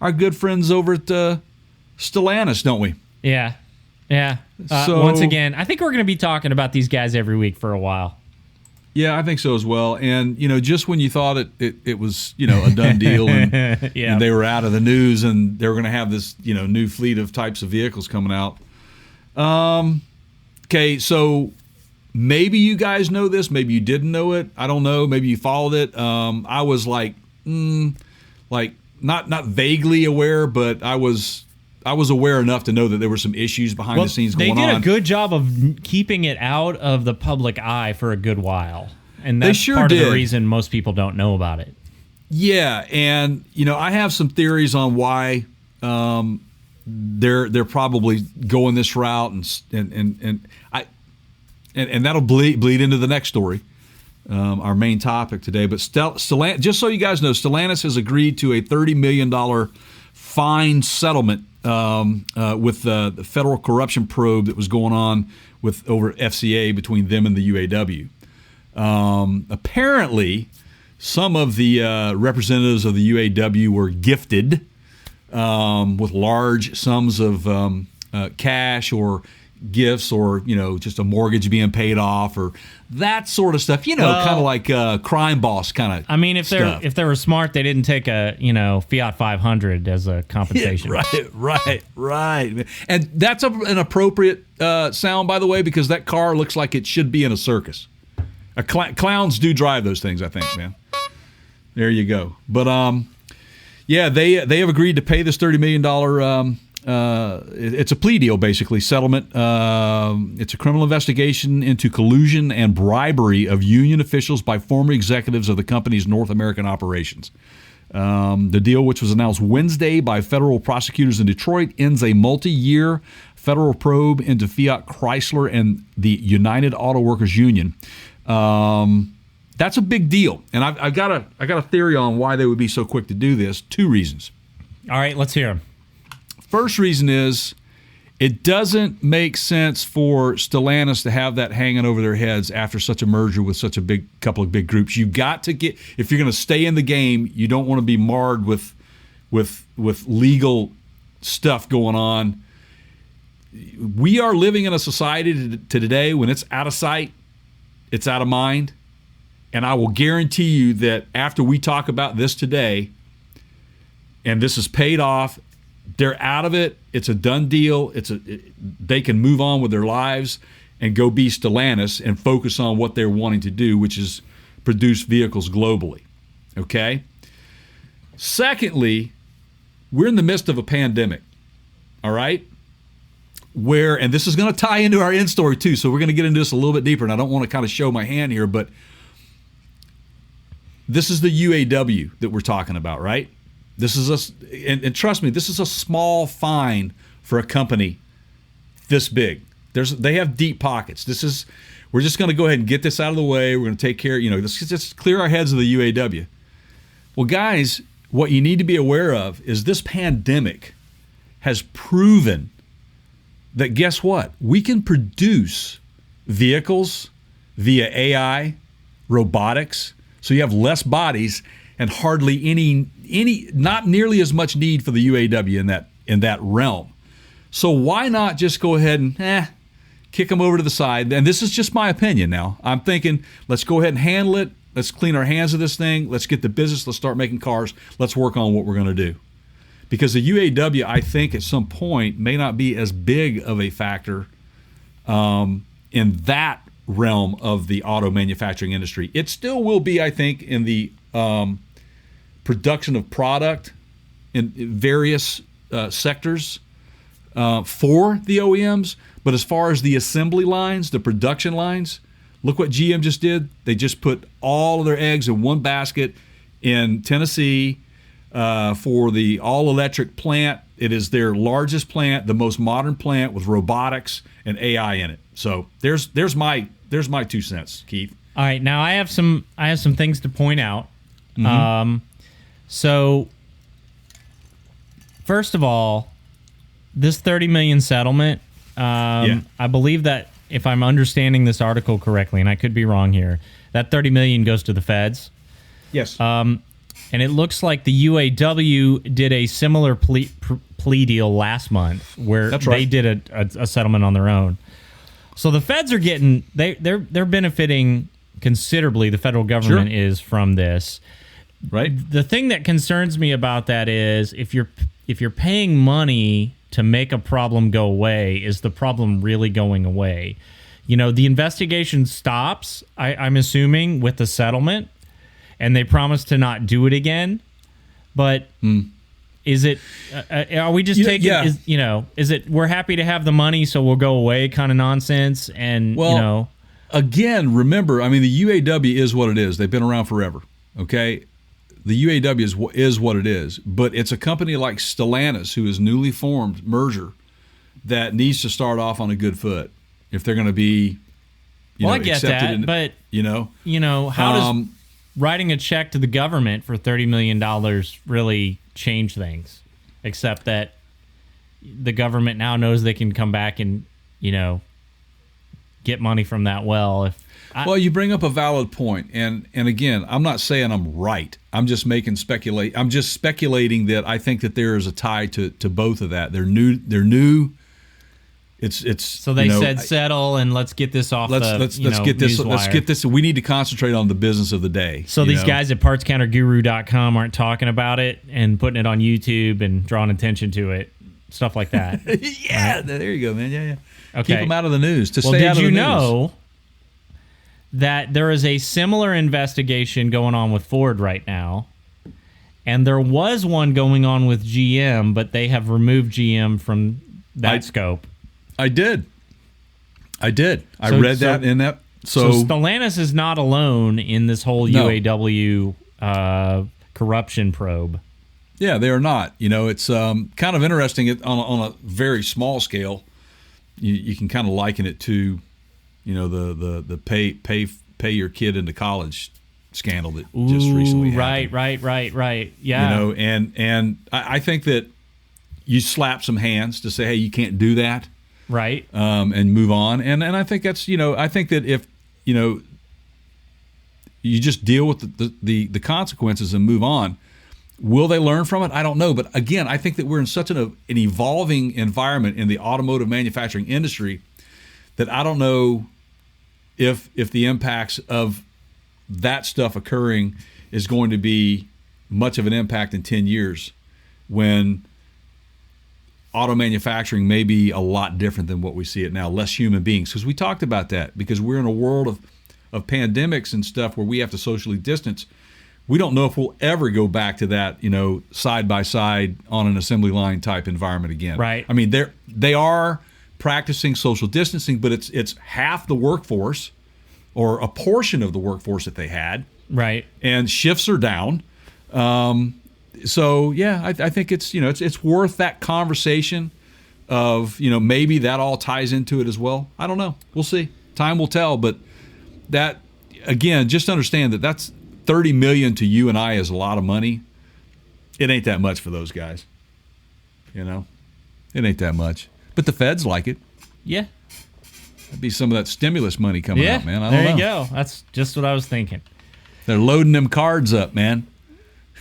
our good friends over at Stellantis, don't we? Yeah. So- Once again, I think we're going to be talking about these guys every week for a while. Yeah, I think so as well. And just when you thought it was a done deal and, Yeah. and they were out of the news and they were going to have this new fleet of types of vehicles coming out. Okay, so maybe you guys know this, maybe you didn't know it. I don't know. Maybe you followed it. I was like not vaguely aware, but I was aware enough to know that there were some issues behind the scenes going on. They did a good job of keeping it out of the public eye for a good while. And that's sure part of did. the reason most people don't know about it. Yeah, and I have some theories on why they're probably going this route, and that'll bleed into the next story, our main topic today. But Stellantis, just so you guys know, Stellantis has agreed to a $30 million fine settlement with the federal corruption probe that was going on over FCA between them and the UAW. Apparently, some of the representatives of the UAW were gifted with large sums of cash or gifts or just a mortgage being paid off or that sort of stuff. Kind of like crime boss kind of. I mean, if stuff. they were smart, they didn't take a Fiat 500 as a compensation. Right. And that's an appropriate sound, by the way, because that car looks like it should be in a circus. Clowns do drive those things, I think, man. There you go. But yeah, they have agreed to pay this $30 million. It's a plea deal, basically, settlement. It's a criminal investigation into collusion and bribery of union officials by former executives of the company's North American operations. The deal, which was announced Wednesday by federal prosecutors in Detroit, ends a multi-year federal probe into Fiat Chrysler and the United Auto Workers Union. That's a big deal, and I've got a theory on why they would be so quick to do this. 2 reasons. All right, let's hear them. First reason is it doesn't make sense for Stellantis to have that hanging over their heads after such a merger with such a couple of big groups. You've got to get, if you're going to stay in the game, you don't want to be marred with legal stuff going on. We are living in a society today when it's out of sight, it's out of mind. And I will guarantee you that after we talk about this today, and this is paid off, they're out of it. It's a done deal. They can move on with their lives and go be Stellantis and focus on what they're wanting to do, which is produce vehicles globally. Okay? Secondly, we're in the midst of a pandemic. All right? And this is going to tie into our end story too, so we're going to get into this a little bit deeper, and I don't want to kind of show my hand here, but this is the UAW that we're talking about, right? This is and trust me, this is a small fine for a company this big. They have deep pockets. We're just going to go ahead and get this out of the way. We're going to take care, let's just clear our heads of the UAW. Well, guys, what you need to be aware of is this pandemic has proven that, guess what? We can produce vehicles via AI, robotics, so you have less bodies and hardly any not nearly as much need for the UAW in that realm. So why not just go ahead and kick them over to the side? And this is just my opinion now. I'm thinking, let's go ahead and handle it. Let's clean our hands of this thing. Let's get the business. Let's start making cars. Let's work on what we're going to do. Because the UAW, I think, at some point may not be as big of a factor in that realm of the auto manufacturing industry. It still will be, I think, in the production of product in various sectors for the OEMs. But as far as the assembly lines, the production lines, look what GM just did. They just put all of their eggs in one basket in Tennessee for the all-electric plant. It is their largest plant, the most modern plant with robotics and AI in it. So there's my 2 cents, Keith. All right, now I have some things to point out. So first of all, this $30 million settlement, I believe that if I'm understanding this article correctly, and I could be wrong here, that $30 million goes to the feds. Yes. And it looks like the UAW did a similar plea deal last month, where they did a settlement on their own. So the feds are getting they're benefiting considerably. The federal government is from this. Right. The thing that concerns me about that is if you're paying money to make a problem go away, is the problem really going away? The investigation stops, I'm assuming, with the settlement, and they promise to not do it again. But is it? Are we just taking? Is it? We're happy to have the money, so we'll go away kind of nonsense? And again, remember, I mean, the UAW is what it is. They've been around forever. Okay. The UAW is what it is, but it's a company like Stellantis, who is newly formed merger, that needs to start off on a good foot if they're going to be, I get that, but how does writing a check to the government for $30 million really change things? Except that the government now knows they can come back and get money from that well. Well, you bring up a valid point, and again, I'm not saying I'm right. I'm just I'm just speculating that I think that there is a tie to both of that. They're new. It's so they said settle and let's get this off. Let's get this. Let's get this. We need to concentrate on the business of the day. So these guys at PartsCounterGuru.com aren't talking about it and putting it on YouTube and drawing attention to it, stuff like that. Yeah, right? There you go, man. Yeah. Okay. Keep them out of the news. Did you know that there is a similar investigation going on with Ford right now? And there was one going on with GM, but they have removed GM from that scope. I did. I read that in that. So Stellantis is not alone in this whole UAW corruption probe. Yeah, they are not. It's kind of interesting on a very small scale. You can kind of liken it to, the pay your kid into college scandal that just recently happened. Right. Yeah. And I think that you slap some hands to say, hey, you can't do that. Right. And move on. And I think that's, I think that if, you just deal with the consequences and move on. Will they learn from it? I don't know. But again, I think that we're in such an evolving environment in the automotive manufacturing industry that I don't know if the impacts of that stuff occurring is going to be much of an impact in 10 years when auto manufacturing may be a lot different than what we see it now, less human beings. Because we talked about that, because we're in a world of pandemics and stuff where we have to socially distance. We don't know if we'll ever go back to that, side by side on an assembly line type environment again. Right. I mean, they are practicing social distancing, but it's half the workforce or a portion of the workforce that they had. Right. And shifts are down. So yeah, I think it's it's worth that conversation of maybe that all ties into it as well. I don't know. We'll see. Time will tell, but that, again, just understand that that's $30 million to you and I is a lot of money. It ain't that much for those guys. You know? It ain't that much. But the feds like it. Yeah. That'd be some of that stimulus money coming out, man. I don't there know. you go. That's just what I was thinking. They're loading them cards up, man.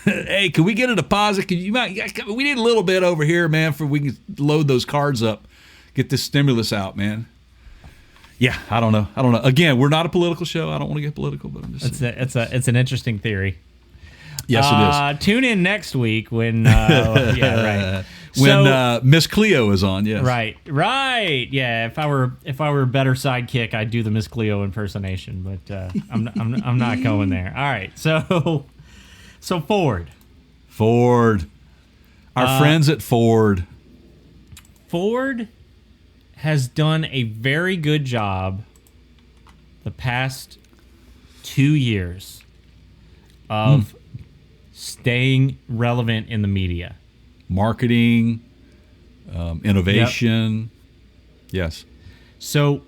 Hey, can we get a deposit? We need a little bit over here, man, for we can load those cards up. Get this stimulus out, man. Yeah, I don't know. Again, we're not a political show. I don't want to get political, but I'm just saying. It's an interesting theory. Yes, it is. Tune in next week when yeah, right. When Miss Cleo is on, yes. Right. Yeah, if I were a better sidekick, I'd do the Miss Cleo impersonation, but I'm not going there. All right. So Ford. Our friends at Ford. Ford has done a very good job the past 2 years of staying relevant in the media. Marketing, innovation. Yep. Yes. So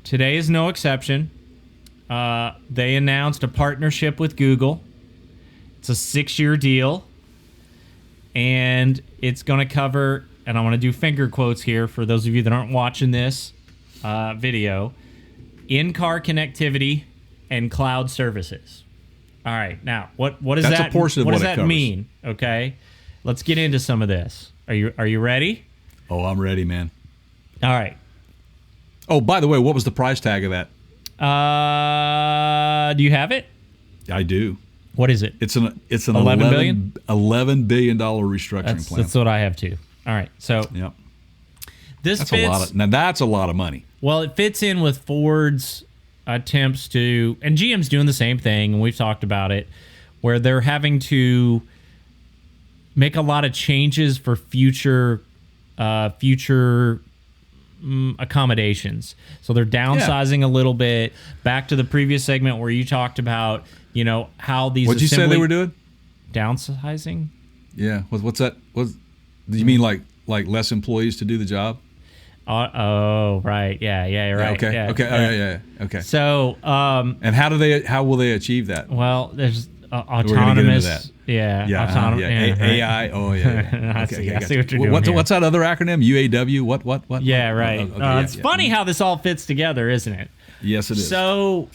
today is no exception. They announced a partnership with Google. It's a 6-year deal. And it's going to cover, and I want to do finger quotes here for those of you that aren't watching this video, in-car connectivity and cloud services. All right. Now, what does That's that a portion of what what does it that covers. mean? Okay. Let's get into some of this. Are you ready? Oh, I'm ready, man. All right. Oh, by the way, what was the price tag of that? Do you have it? I do. What is it? It's an $11 billion? $11 billion restructuring plan. That's what I have too. All right. So Yep. this That's fits, that's a lot of money. well, it fits in with Ford's attempts to, and GM's doing the same thing, and we've talked about it, where they're having to make a lot of changes for future accommodations. So they're downsizing a little bit. Back to the previous segment where you talked about, how these What'd you say they were doing? Downsizing? Yeah. What's that? Do you mean like less employees to do the job? Oh, right. Yeah, you're right. Okay. Yeah, Okay. Yeah. Okay. So, And how will they achieve that? well, there's autonomous. We're gonna get into that. Yeah. Autonomous. AI. Oh, yeah. I Okay, see. I gotcha. see what you're doing. What's that other acronym? UAW? What? Yeah, right. Okay, It's funny how this all fits together, isn't it? Yes, it is. So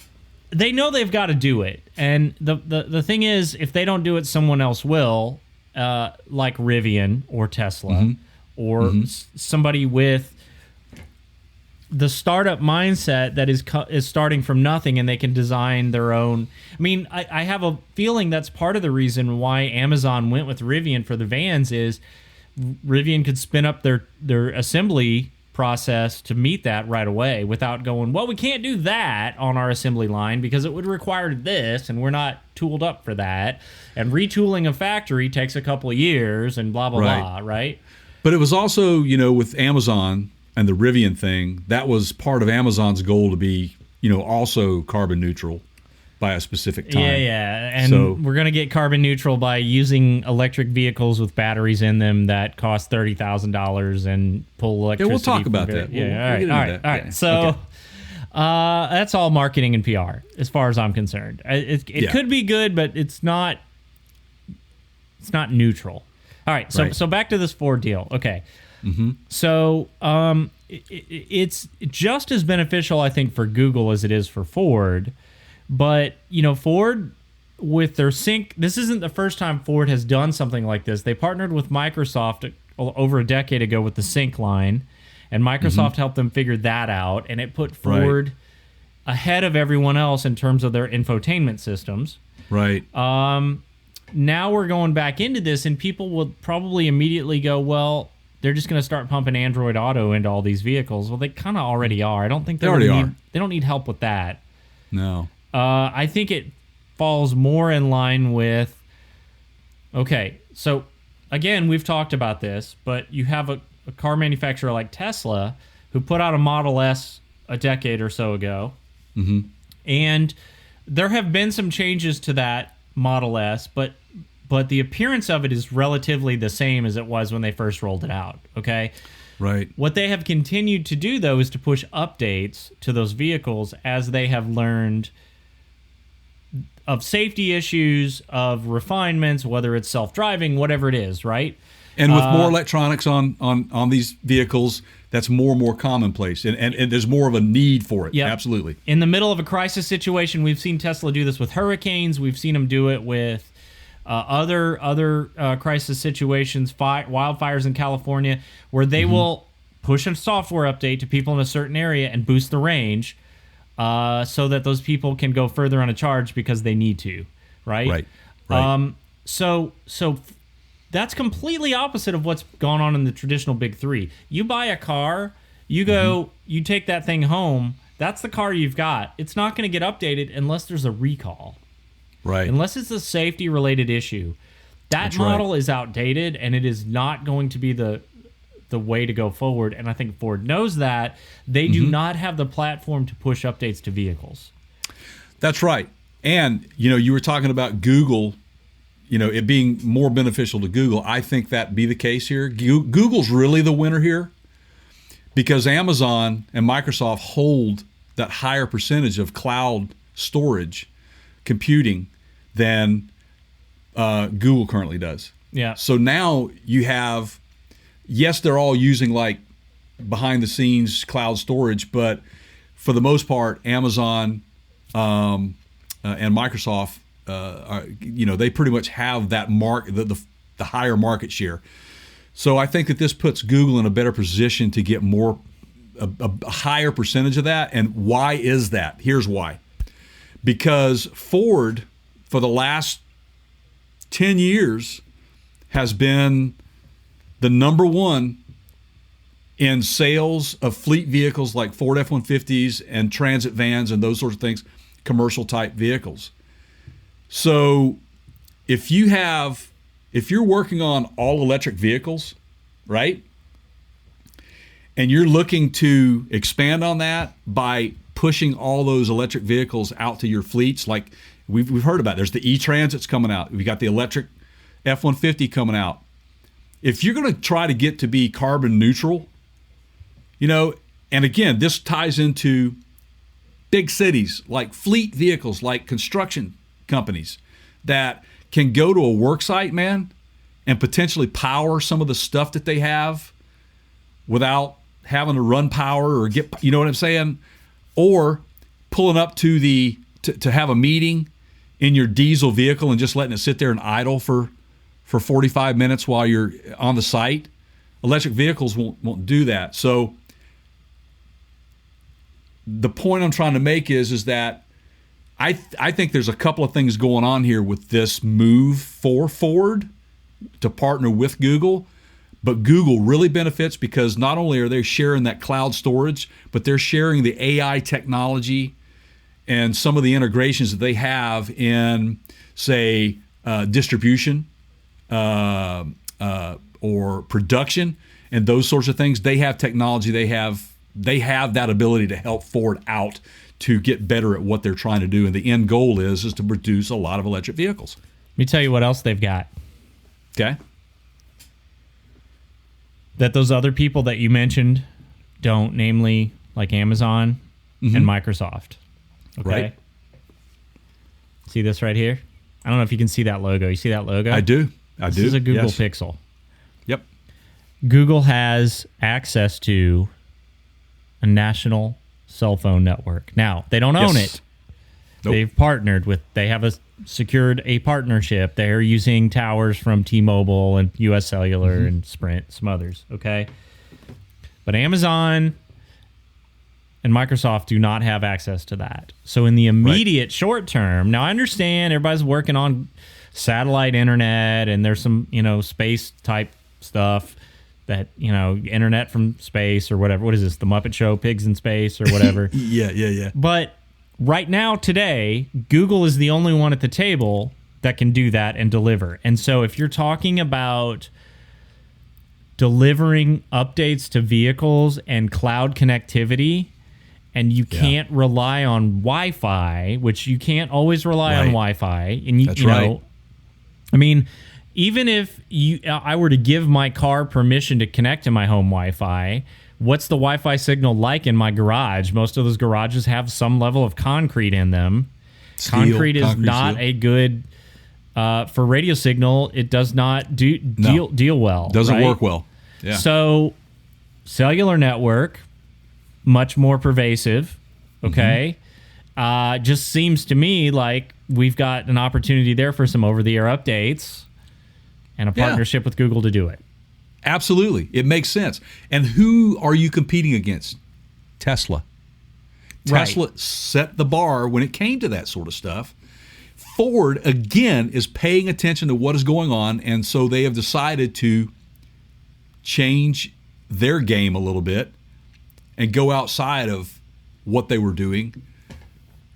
they know they've got to do it, and the thing is, if they don't do it, someone else will, like Rivian or Tesla, or somebody with the startup mindset that is starting from nothing, and they can design their own. I mean, I have a feeling that's part of the reason why Amazon went with Rivian for the vans is Rivian could spin up their assembly process to meet that right away without going, well, we can't do that on our assembly line because it would require this, and we're not tooled up for that. And retooling a factory takes a couple of years and blah, blah, blah, right? But it was also, with Amazon and the Rivian thing, that was part of Amazon's goal to be, also carbon neutral by a specific time. Yeah. And we're going to get carbon neutral by using electric vehicles with batteries in them that cost $30,000 and pull electricity. Yeah, we'll talk about from that. Yeah, We'll all get into right. that. All right. Yeah. So Okay. that's all marketing and PR as far as I'm concerned. It could be good, but it's not neutral. All right. So back to this Ford deal. Okay. So it's just as beneficial, I think, for Google as it is for Ford. But, Ford, with their sync, this isn't the first time Ford has done something like this. They partnered with Microsoft over a decade ago with the sync line, and Microsoft helped them figure that out, and it put Ford ahead of everyone else in terms of their infotainment systems. Right. Now we're going back into this, and people will probably immediately go, well, they're just going to start pumping Android Auto into all these vehicles. Well, they kind of already are. I don't think they already are. They don't need help with that. No. I think it falls more in line with, okay, so again, we've talked about this, but you have a car manufacturer like Tesla who put out a Model S a decade or so ago, and there have been some changes to that Model S, but the appearance of it is relatively the same as it was when they first rolled it out, okay? Right. What they have continued to do, though, is to push updates to those vehicles as they have learned of safety issues, of refinements, whether it's self-driving, whatever it is, right? And with more electronics on these vehicles, that's more and more commonplace, and there's more of a need for it. Yep. Absolutely. In the middle of a crisis situation, we've seen Tesla do this with hurricanes. We've seen them do it with other crisis situations, wildfires in California, where they will push a software update to people in a certain area and boost the range so that those people can go further on a charge because they need to, right? Right. So that's completely opposite of what's gone on in the traditional big three. You buy a car, you go, you take that thing home, that's the car you've got. It's not going to get updated unless there's a recall. Right. Unless it's a safety-related issue. That model is outdated, and it is not going to be the way to go forward. And I think Ford knows that. They do not have the platform to push updates to vehicles. That's right. And, you were talking about Google, it being more beneficial to Google. I think that be the case here. Google's really the winner here because Amazon and Microsoft hold that higher percentage of cloud storage computing than Google currently does. Yeah. So now you have, yes, they're all using like behind the scenes cloud storage, but for the most part, Amazon and Microsoft, they pretty much have that the higher market share. So I think that this puts Google in a better position to get a higher percentage of that. And why is that? Here's why. Because Ford, for the last 10 years, has been the number one in sales of fleet vehicles like Ford F-150s and transit vans and those sorts of things, commercial type vehicles. So if you're working on all electric vehicles, right? And you're looking to expand on that by pushing all those electric vehicles out to your fleets, like we've heard about. There's the E-Transits coming out. We got the electric F-150 coming out. If you're going to try to get to be carbon neutral, and again, this ties into big cities like fleet vehicles, like construction companies that can go to a work site, man, and potentially power some of the stuff that they have without having to run power or get, you know what I'm saying? Or pulling up to have a meeting in your diesel vehicle and just letting it sit there and idle for 45 minutes while you're on the site. Electric vehicles won't do that. So the point I'm trying to make is that I think there's a couple of things going on here with this move for Ford to partner with Google. But Google really benefits because not only are they sharing that cloud storage, but they're sharing the AI technology and some of the integrations that they have in, say, distribution or production and those sorts of things. They have technology. They have that ability to help Ford out to get better at what they're trying to do. And the end goal is to produce a lot of electric vehicles. Let me tell you what else they've got. Okay. That those other people that you mentioned don't, namely like Amazon and Microsoft. Okay. Right. See this right here? I don't know if you can see that logo. You see that logo? I do. This is a Google Pixel. Yep. Google has access to a national cell phone network. Now, they don't own it. Nope. They've partnered with, they have secured a partnership. They're using towers from T-Mobile and US Cellular and Sprint, some others, okay? But Amazon and Microsoft do not have access to that. So in the immediate short term, now I understand everybody's working on satellite internet and there's some, space type stuff that, internet from space or whatever. What is this? The Muppet Show, Pigs in Space or whatever. Yeah. But right now, today, Google is the only one at the table that can do that and deliver. And so if you're talking about delivering updates to vehicles and cloud connectivity, and you can't rely on Wi-Fi, which you can't always rely on Wi-Fi. And you know, I mean, even if I were to give my car permission to connect to my home Wi-Fi, what's the Wi-Fi signal like in my garage? Most of those garages have some level of concrete in them. Concrete is not a good for radio signal. It does not deal well. Doesn't work well. Yeah. So cellular network, much more pervasive. Okay. Just seems to me like we've got an opportunity there for some over-the-air updates and a partnership with Google to do it. Absolutely. It makes sense. And who are you competing against? Tesla. Tesla set the bar when it came to that sort of stuff. Ford, again, is paying attention to what is going on, and so they have decided to change their game a little bit and go outside of what they were doing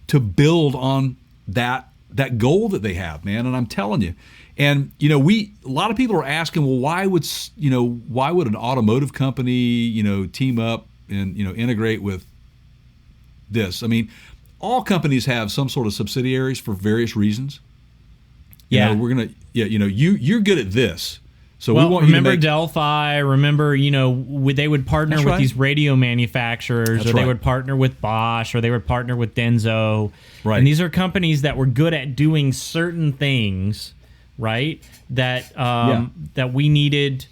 to build on that goal that they have, man. And I'm telling you, and a lot of people are asking, well, why would an automotive company, team up and integrate with this? I mean, all companies have some sort of subsidiaries for various reasons. Yeah, you're good at this. So we want remember you to Delphi. Remember, they would partner with these radio manufacturers, they would partner with Bosch, or they would partner with Denso. Right. And these are companies that were good at doing certain things, right? That that we needed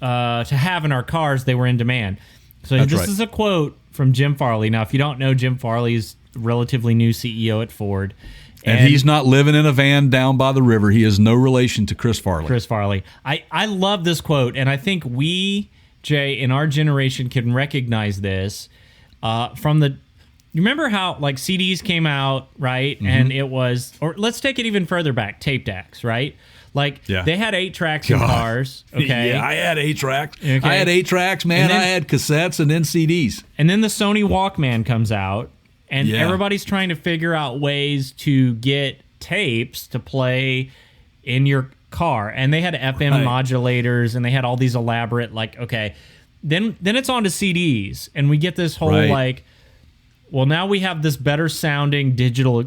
to have in our cars. They were in demand. So this is a quote from Jim Farley. Now, if you don't know, Jim Farley is relatively new CEO at Ford. And he's not living in a van down by the river. He is no relation to Chris Farley. I love this quote, and I think we, Jay, in our generation can recognize this from the... You remember how like CDs came out, right? Mm-hmm. And it was... Or let's take it even further back, tape decks, right? Like, they had 8 tracks in cars, okay? Yeah, I had 8 tracks. Okay. I had 8 tracks, man. Then, I had cassettes and then CDs. And then the Sony Walkman comes out, and everybody's trying to figure out ways to get tapes to play in your car. And they had FM modulators, and they had all these elaborate, Then it's on to CDs, and we get this whole, now we have this better sounding digital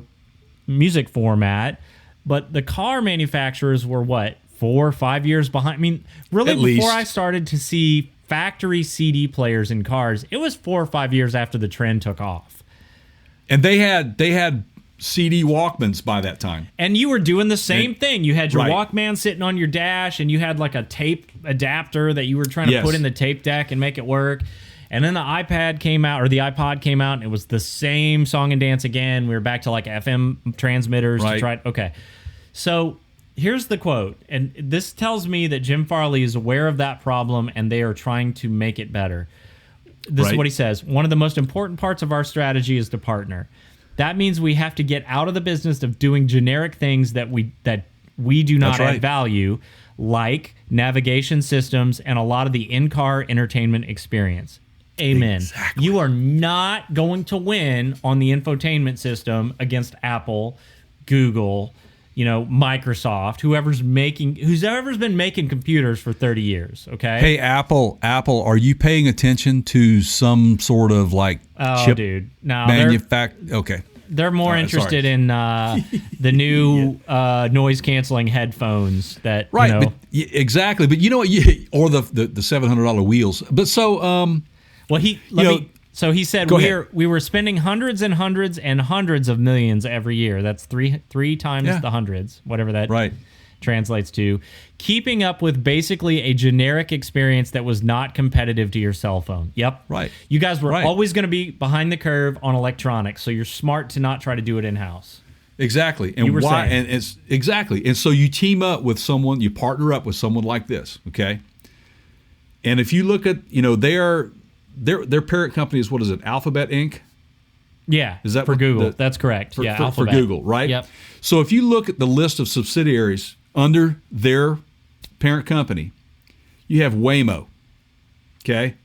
music format, but the car manufacturers were, 4 or 5 years behind? I mean, really, before I started to see factory CD players in cars, it was 4 or 5 years after the trend took off. And they had CD Walkmans by that time. And you were doing the same thing. You had your Walkman sitting on your dash, and you had like a tape adapter that you were trying to put in the tape deck and make it work. And then the iPad came out, or the iPod came out, and it was the same song and dance again. We were back to like FM transmitters to try. Okay. So here's the quote. And this tells me that Jim Farley is aware of that problem, and they are trying to make it better. This is what he says. One of the most important parts of our strategy is to partner. That means we have to get out of the business of doing generic things that we do not add value, like navigation systems and a lot of the in-car entertainment experience. Amen. Exactly. You are not going to win on the infotainment system against Apple, Google, Microsoft, whoever's been making computers for 30 years, okay? Hey, Apple, are you paying attention to some sort of chip manufacturer? Okay. They're more interested in the new noise-canceling headphones that, But, exactly. But you know what? Or the $700 wheels. But so... So he said we were spending hundreds and hundreds and hundreds of millions every year. That's three times the hundreds, whatever that translates to. Keeping up with basically a generic experience that was not competitive to your cell phone. Yep. Right. You guys were always going to be behind the curve on electronics, so you're smart to not try to do it in-house. Exactly. And why? And it's exactly. And so you team up with someone, you partner up with someone like this, okay? And if you look at, their parent company is, what is it, Alphabet Inc.? Yeah, is that for Google? That's correct. For Alphabet. Google, right? Yep. So if you look at the list of subsidiaries under their parent company, you have Waymo, okay?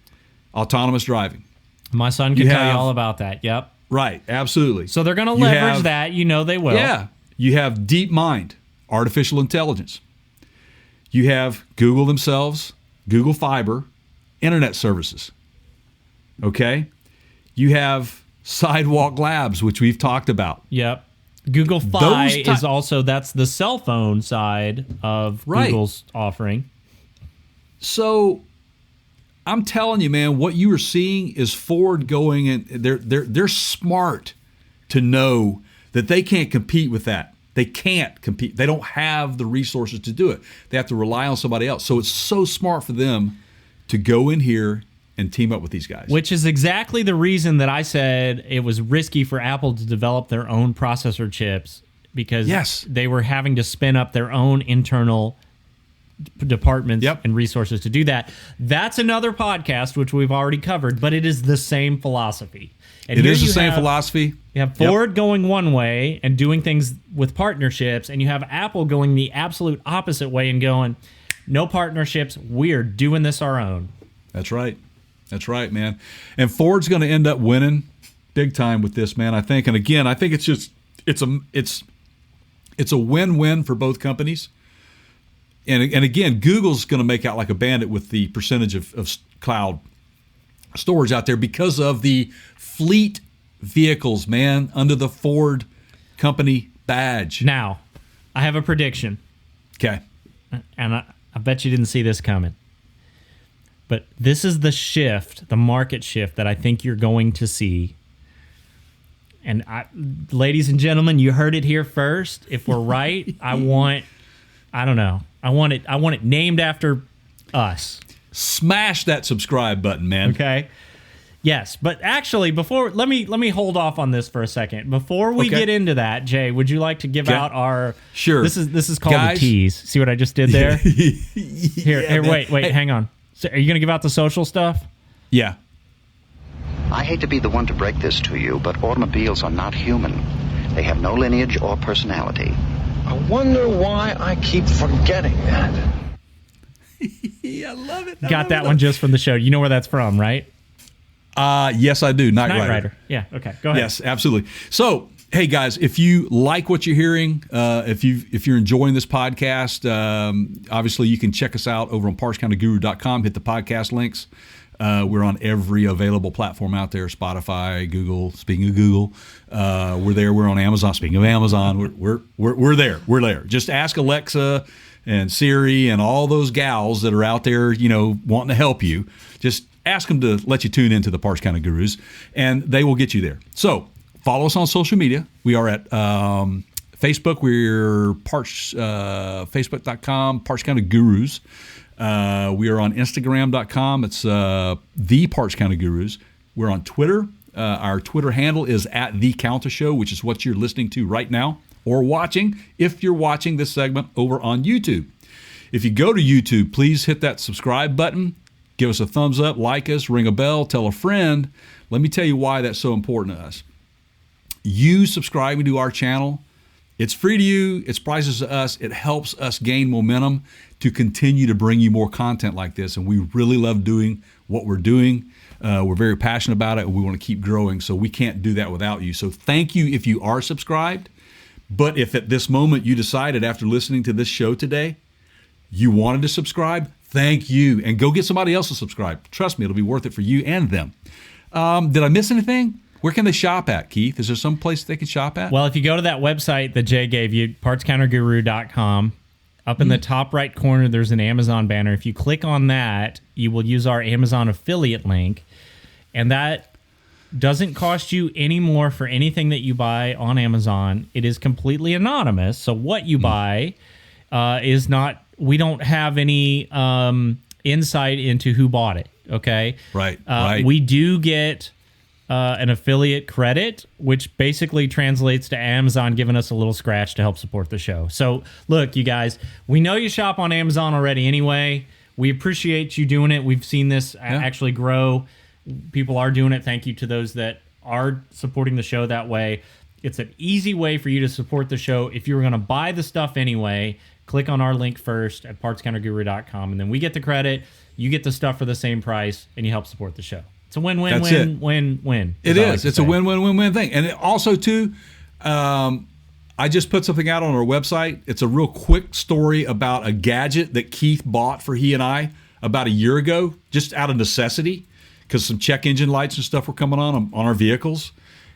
Autonomous driving. My son can tell you all about that. Yep. Right, absolutely. So they're going to leverage that. They will. Yeah. You have DeepMind, artificial intelligence. You have Google themselves, Google Fiber, internet services. Okay? You have Sidewalk Labs, which we've talked about. Yep. Google Fi Those is also, that's the cell phone side of Right. Google's offering. So I'm telling you, man, what you are seeing is Ford going, and they're smart to know that they can't compete with that. They can't compete. They don't have the resources to do it. They have to rely on somebody else. So it's so smart for them to go in here and team up with these guys. Which is exactly the reason that I said it was risky for Apple to develop their own processor chips, because Yes. they were having to spin up their own internal departments Yep. and resources to do that. That's another podcast, which we've already covered, but it is the same philosophy. And It here is the you same have- philosophy. You have Ford going one way and doing things with partnerships, and you have Apple going the absolute opposite way and going, no partnerships, we're doing this our own. That's right. That's right, man. And Ford's going to end up winning big time with this, man, I think. And again, I think it's just it's a win-win for both companies. And again, Google's going to make out like a bandit with the percentage of cloud storage out there because of the fleet vehicles, man, under the Ford company badge. Now, I have a prediction, Okay. and I bet you didn't see this coming. But this is the shift, the market shift that I think you're going to see. And ladies and gentlemen, you heard it here first. If we're right, I want it named after us. Smash that subscribe button, man. Okay. Yes, but actually, let me hold off on this for a second. Before we Okay. get into that, Jay, would you like to give Okay. out our? Sure. This is called Guys. a tease. See what I just did there? Here, man. wait, Hey. hang on. So are you going to give out the social stuff? Yeah. I hate to be the one to break this to you, but automobiles are not human. They have no lineage or personality. I wonder why I keep forgetting that. Yeah, I love it. Got that one just from the show. You know where that's from, right? Yes, I do. Knight Knight Rider. Rider. Yeah. Okay. Go ahead. Yes, absolutely. So, hey guys, if you like what you're hearing, if you're enjoying this podcast, obviously you can check us out over on partscounterguru.com. Hit the podcast links. We're on every available platform out there: Spotify, Google. Speaking of Google, we're there. We're on Amazon. Speaking of Amazon, we're there. We're there. Just ask Alexa and Siri and all those gals that are out there, wanting to help you. Just ask them to let you tune into the Parts Counter Gurus, and they will get you there. So follow us on social media. We are at Facebook. We're facebook.com, Parts Counter Gurus. We are on Instagram.com. It's the Parts Counter Gurus. We're on Twitter. Our Twitter handle is at The Counter Show, which is what you're listening to right now or watching if you're watching this segment over on YouTube. If you go to YouTube, please hit that subscribe button. Give us a thumbs up, like us, ring a bell, tell a friend. Let me tell you why that's so important to us. You subscribing to our channel, it's free to you, it's priceless to us, it helps us gain momentum to continue to bring you more content like this, and we really love doing what we're doing. We're very passionate about it, and we want to keep growing, so we can't do that without you. So thank you if you are subscribed, but if at this moment you decided after listening to this show today, you wanted to subscribe, thank you, and go get somebody else to subscribe. Trust me, it'll be worth it for you and them. Did I miss anything? Where can they shop at, Keith? Is there some place they can shop at? Well, if you go to that website that Jay gave you, partscounterguru.com, up in the top right corner, there's an Amazon banner. If you click on that, you will use our Amazon affiliate link, and that doesn't cost you any more for anything that you buy on Amazon. It is completely anonymous, so what you buy is not. We don't have any insight into who bought it. Okay, Right. We do get an affiliate credit, which basically translates to Amazon giving us a little scratch to help support the show. So, look, you guys, we know you shop on Amazon already anyway. We appreciate you doing it. We've seen this actually grow. People are doing it. Thank you to those that are supporting the show that way. It's an easy way for you to support the show. If you were going to buy the stuff anyway, click on our link first at partscounterguru.com, and then we get the credit, you get the stuff for the same price, and you help support the show. It's a win-win-win-win-win. It is. It's a win-win-win-win thing. And also, too, I just put something out on our website. It's a real quick story about a gadget that Keith bought for he and I about a year ago, just out of necessity, because some check engine lights and stuff were coming on our vehicles.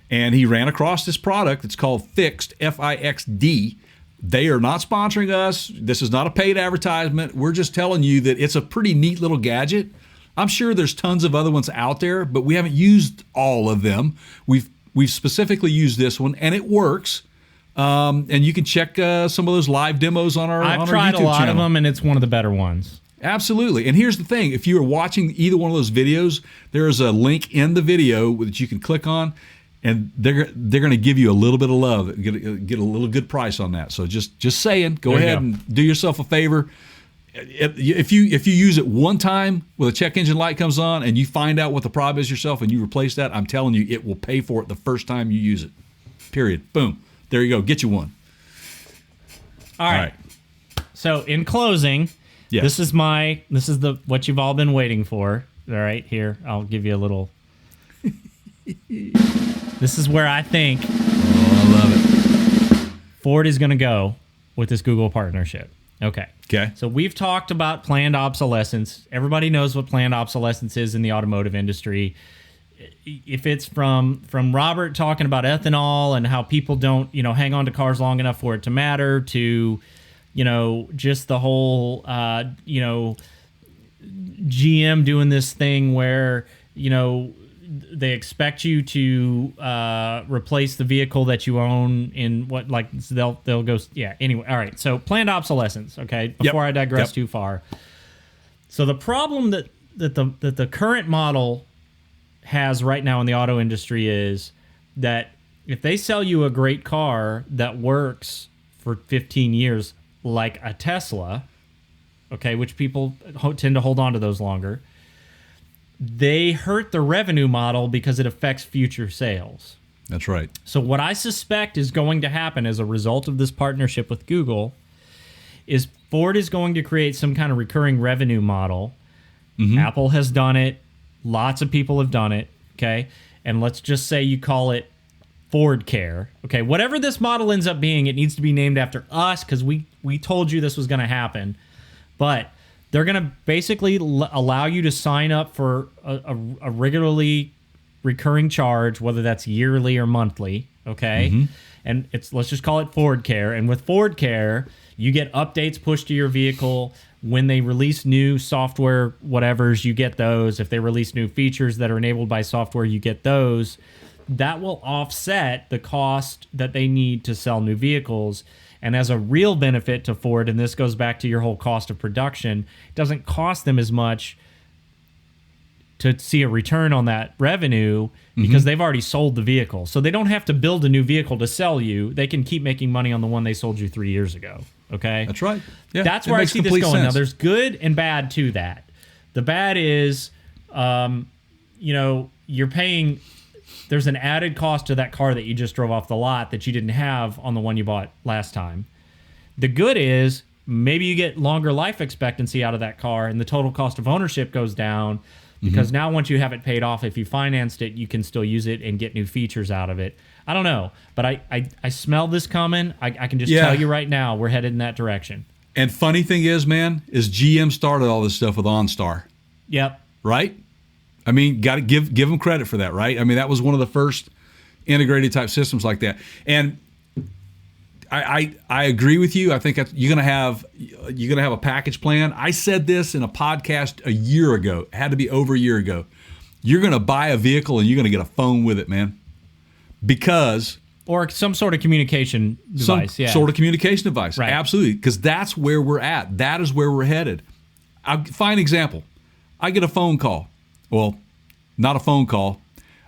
And he ran across this product. It's called Fixed, F-I-X-D. They are not sponsoring us. This is not a paid advertisement. We're just telling you that it's a pretty neat little gadget. I'm sure there's tons of other ones out there, but we haven't used all of them. We've specifically used this one, and it works. And you can check some of those live demos on our I've tried YouTube a lot channel. of them, and it's one of the better ones. Absolutely. And here's the thing. If you are watching either one of those videos, there is a link in the video that you can click on, and they're going to give you a little bit of love, get a little good price on that. So just saying, go There you ahead go. and do yourself a favor. If you use it one time when a check engine light comes on and you find out what the problem is yourself and you replace that, I'm telling you, it will pay for it the first time you use it. Period. Boom. There you go. Get you one. All right. So in closing, Yes. this is what you've all been waiting for. All right, here I'll give you a little. This is where I think I love it. Ford is going to go with this Google partnership. Okay. Okay. So we've talked about planned obsolescence. Everybody knows what planned obsolescence is in the automotive industry. If it's from Robert talking about ethanol and how people don't, hang on to cars long enough for it to matter, to, just the whole, GM doing this thing where, they expect you to replace the vehicle that you own in they'll go, yeah. Anyway, all right. So planned obsolescence. Okay. Before I digress too far. So the problem that the current model has right now in the auto industry is that if they sell you a great car that works for 15 years, like a Tesla, okay, which people tend to hold on to those longer, they hurt the revenue model because it affects future sales. That's right. So what I suspect is going to happen as a result of this partnership with Google is Ford is going to create some kind of recurring revenue model. Apple has done it. Lots of people have done it. Okay. And let's just say you call it Ford Care. Okay. Whatever this model ends up being, it needs to be named after us because we told you this was going to happen. But they're going to basically allow you to sign up for a regularly recurring charge, whether that's yearly or monthly, okay? And let's just call it Ford Care. And with Ford Care, you get updates pushed to your vehicle. When they release new software, whatevers, you get those. If they release new features that are enabled by software, you get those. That will offset the cost that they need to sell new vehicles. And as a real benefit to Ford, and this goes back to your whole cost of production, it doesn't cost them as much to see a return on that revenue because they've already sold the vehicle. So they don't have to build a new vehicle to sell you. They can keep making money on the one they sold you 3 years ago. Okay? That's right. Yeah, That's it where I makes see this complete going. Now, sense. there's good and bad to that. The bad is, you're paying... There's an added cost to that car that you just drove off the lot that you didn't have on the one you bought last time. The good is maybe you get longer life expectancy out of that car and the total cost of ownership goes down because now once you have it paid off, if you financed it, you can still use it and get new features out of it. I don't know, but I smell this coming. I can just tell you right now we're headed in that direction. And funny thing is, man, is GM started all this stuff with OnStar, Yep. right? I mean, got to give them credit for that, right? I mean, that was one of the first integrated type systems like that. And I agree with you. I think you're gonna have a package plan. I said this in a podcast a year ago. It had to be over a year ago. You're gonna buy a vehicle and you're gonna get a phone with it, man, because Or some sort of communication device. some sort of communication device. Right. Absolutely, because that's where we're at. That is where we're headed. I'll find an example. I get a phone call. Well, not a phone call,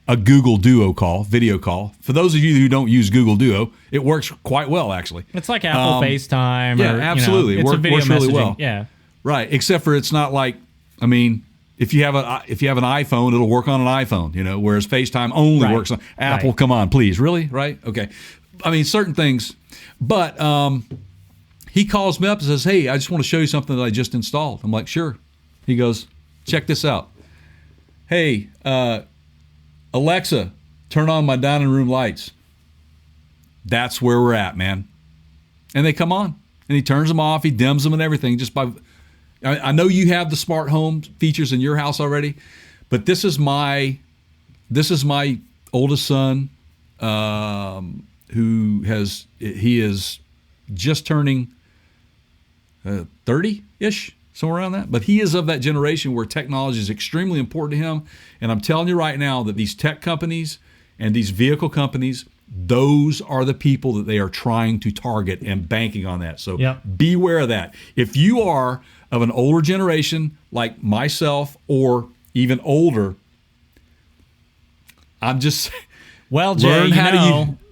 a Google Duo call, video call. For those of you who don't use Google Duo, it works quite well, actually. It's like Apple FaceTime. Yeah, or, absolutely. It's a video works really messaging. well. Yeah. Right, except for it's not like, I mean, if you have an iPhone, it'll work on an iPhone, whereas FaceTime only Right. works on Apple. Right. Come on, please, really, right? Okay, I mean certain things, but he calls me up and says, "Hey, I just want to show you something that I just installed." I'm like, "Sure." He goes, "Check this out. Hey, Alexa, turn on my dining room lights." That's where we're at, man. And they come on, and he turns them off, he dims them and everything just by. I know you have the smart home features in your house already, but this is my oldest son, who is just turning 30-ish, somewhere around that. But he is of that generation where technology is extremely important to him. And I'm telling you right now that these tech companies and these vehicle companies, those are the people that they are trying to target and banking on that. So beware of that. If you are of an older generation like myself or even older, I'm just Jay,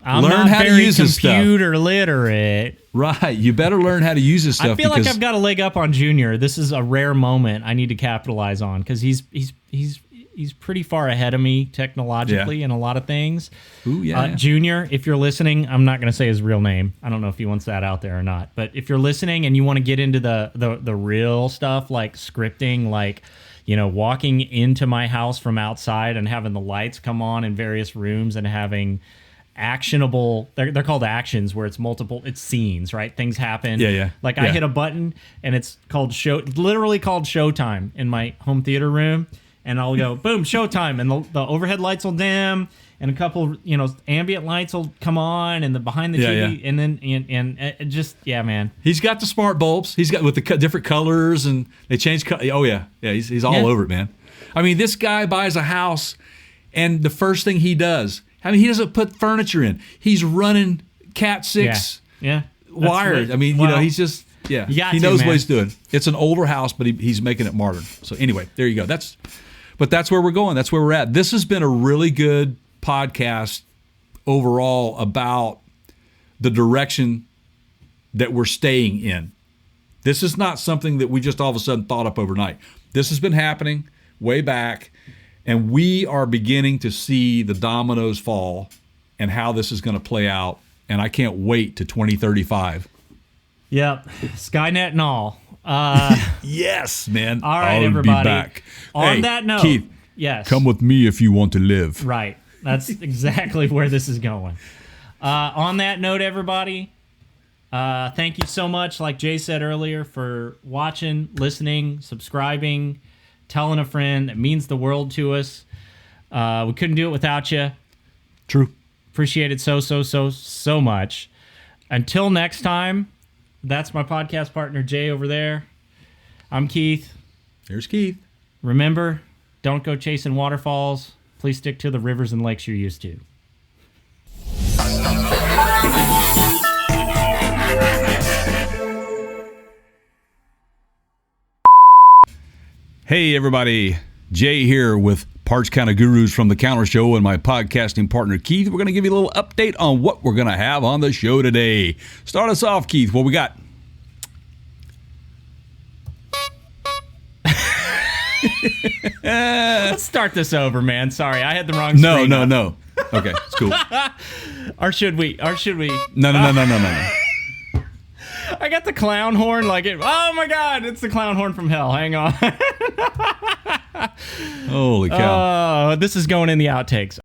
I'm not very computer literate. Right. You better learn how to use this stuff. I feel like I've got a leg up on Junior. This is a rare moment I need to capitalize on because he's pretty far ahead of me technologically in a lot of things. Ooh, yeah. Junior, if you're listening, I'm not going to say his real name. I don't know if he wants that out there or not. But if you're listening and you want to get into the real stuff like scripting, like, walking into my house from outside and having the lights come on in various rooms and having actionable, they're called actions, where it's scenes, right? Things happen. Like I hit a button and it's literally called showtime in my home theater room, and I'll go boom, showtime, and the overhead lights will dim and a couple ambient lights will come on and the behind the TV and then and just man. He's got the smart bulbs. He's got with the different colors and they change oh yeah. He's all over it, man. I mean, this guy buys a house and the first thing he does, he doesn't put furniture in. He's running Cat 6 wired. I mean, he's just, he knows what he's doing. It's an older house, but he's making it modern. So anyway, there you go. That's where we're going. That's where we're at. This has been a really good podcast overall about the direction that we're staying in. This is not something that we just all of a sudden thought up overnight. This has been happening way back. And we are beginning to see the dominoes fall and how this is going to play out. And I can't wait to 2035. Yep. Skynet and all. Yes, man. All right, I'll everybody. Be back. On that note, Keith, yes. Come with me if you want to live. Right. That's exactly where this is going. On that note, everybody, thank you so much, like Jay said earlier, for watching, listening, subscribing, telling a friend. It means the world to us. We couldn't do it without you. True. Appreciate it so much. Until next time, that's my podcast partner, Jay, over there. I'm Keith. There's Keith. Remember, don't go chasing waterfalls. Please stick to the rivers and lakes you're used to. Hey, everybody. Jay here with Parts Counter Gurus from The Counter Show and my podcasting partner, Keith. We're going to give you a little update on what we're going to have on the show today. Start us off, Keith. What we got? Let's start this over, man. Sorry, I had the wrong screen. No. Okay, it's cool. Or should we? No. I got the clown horn like it. Oh my God, it's the clown horn from hell. Hang on. Holy cow. This is going in the outtakes.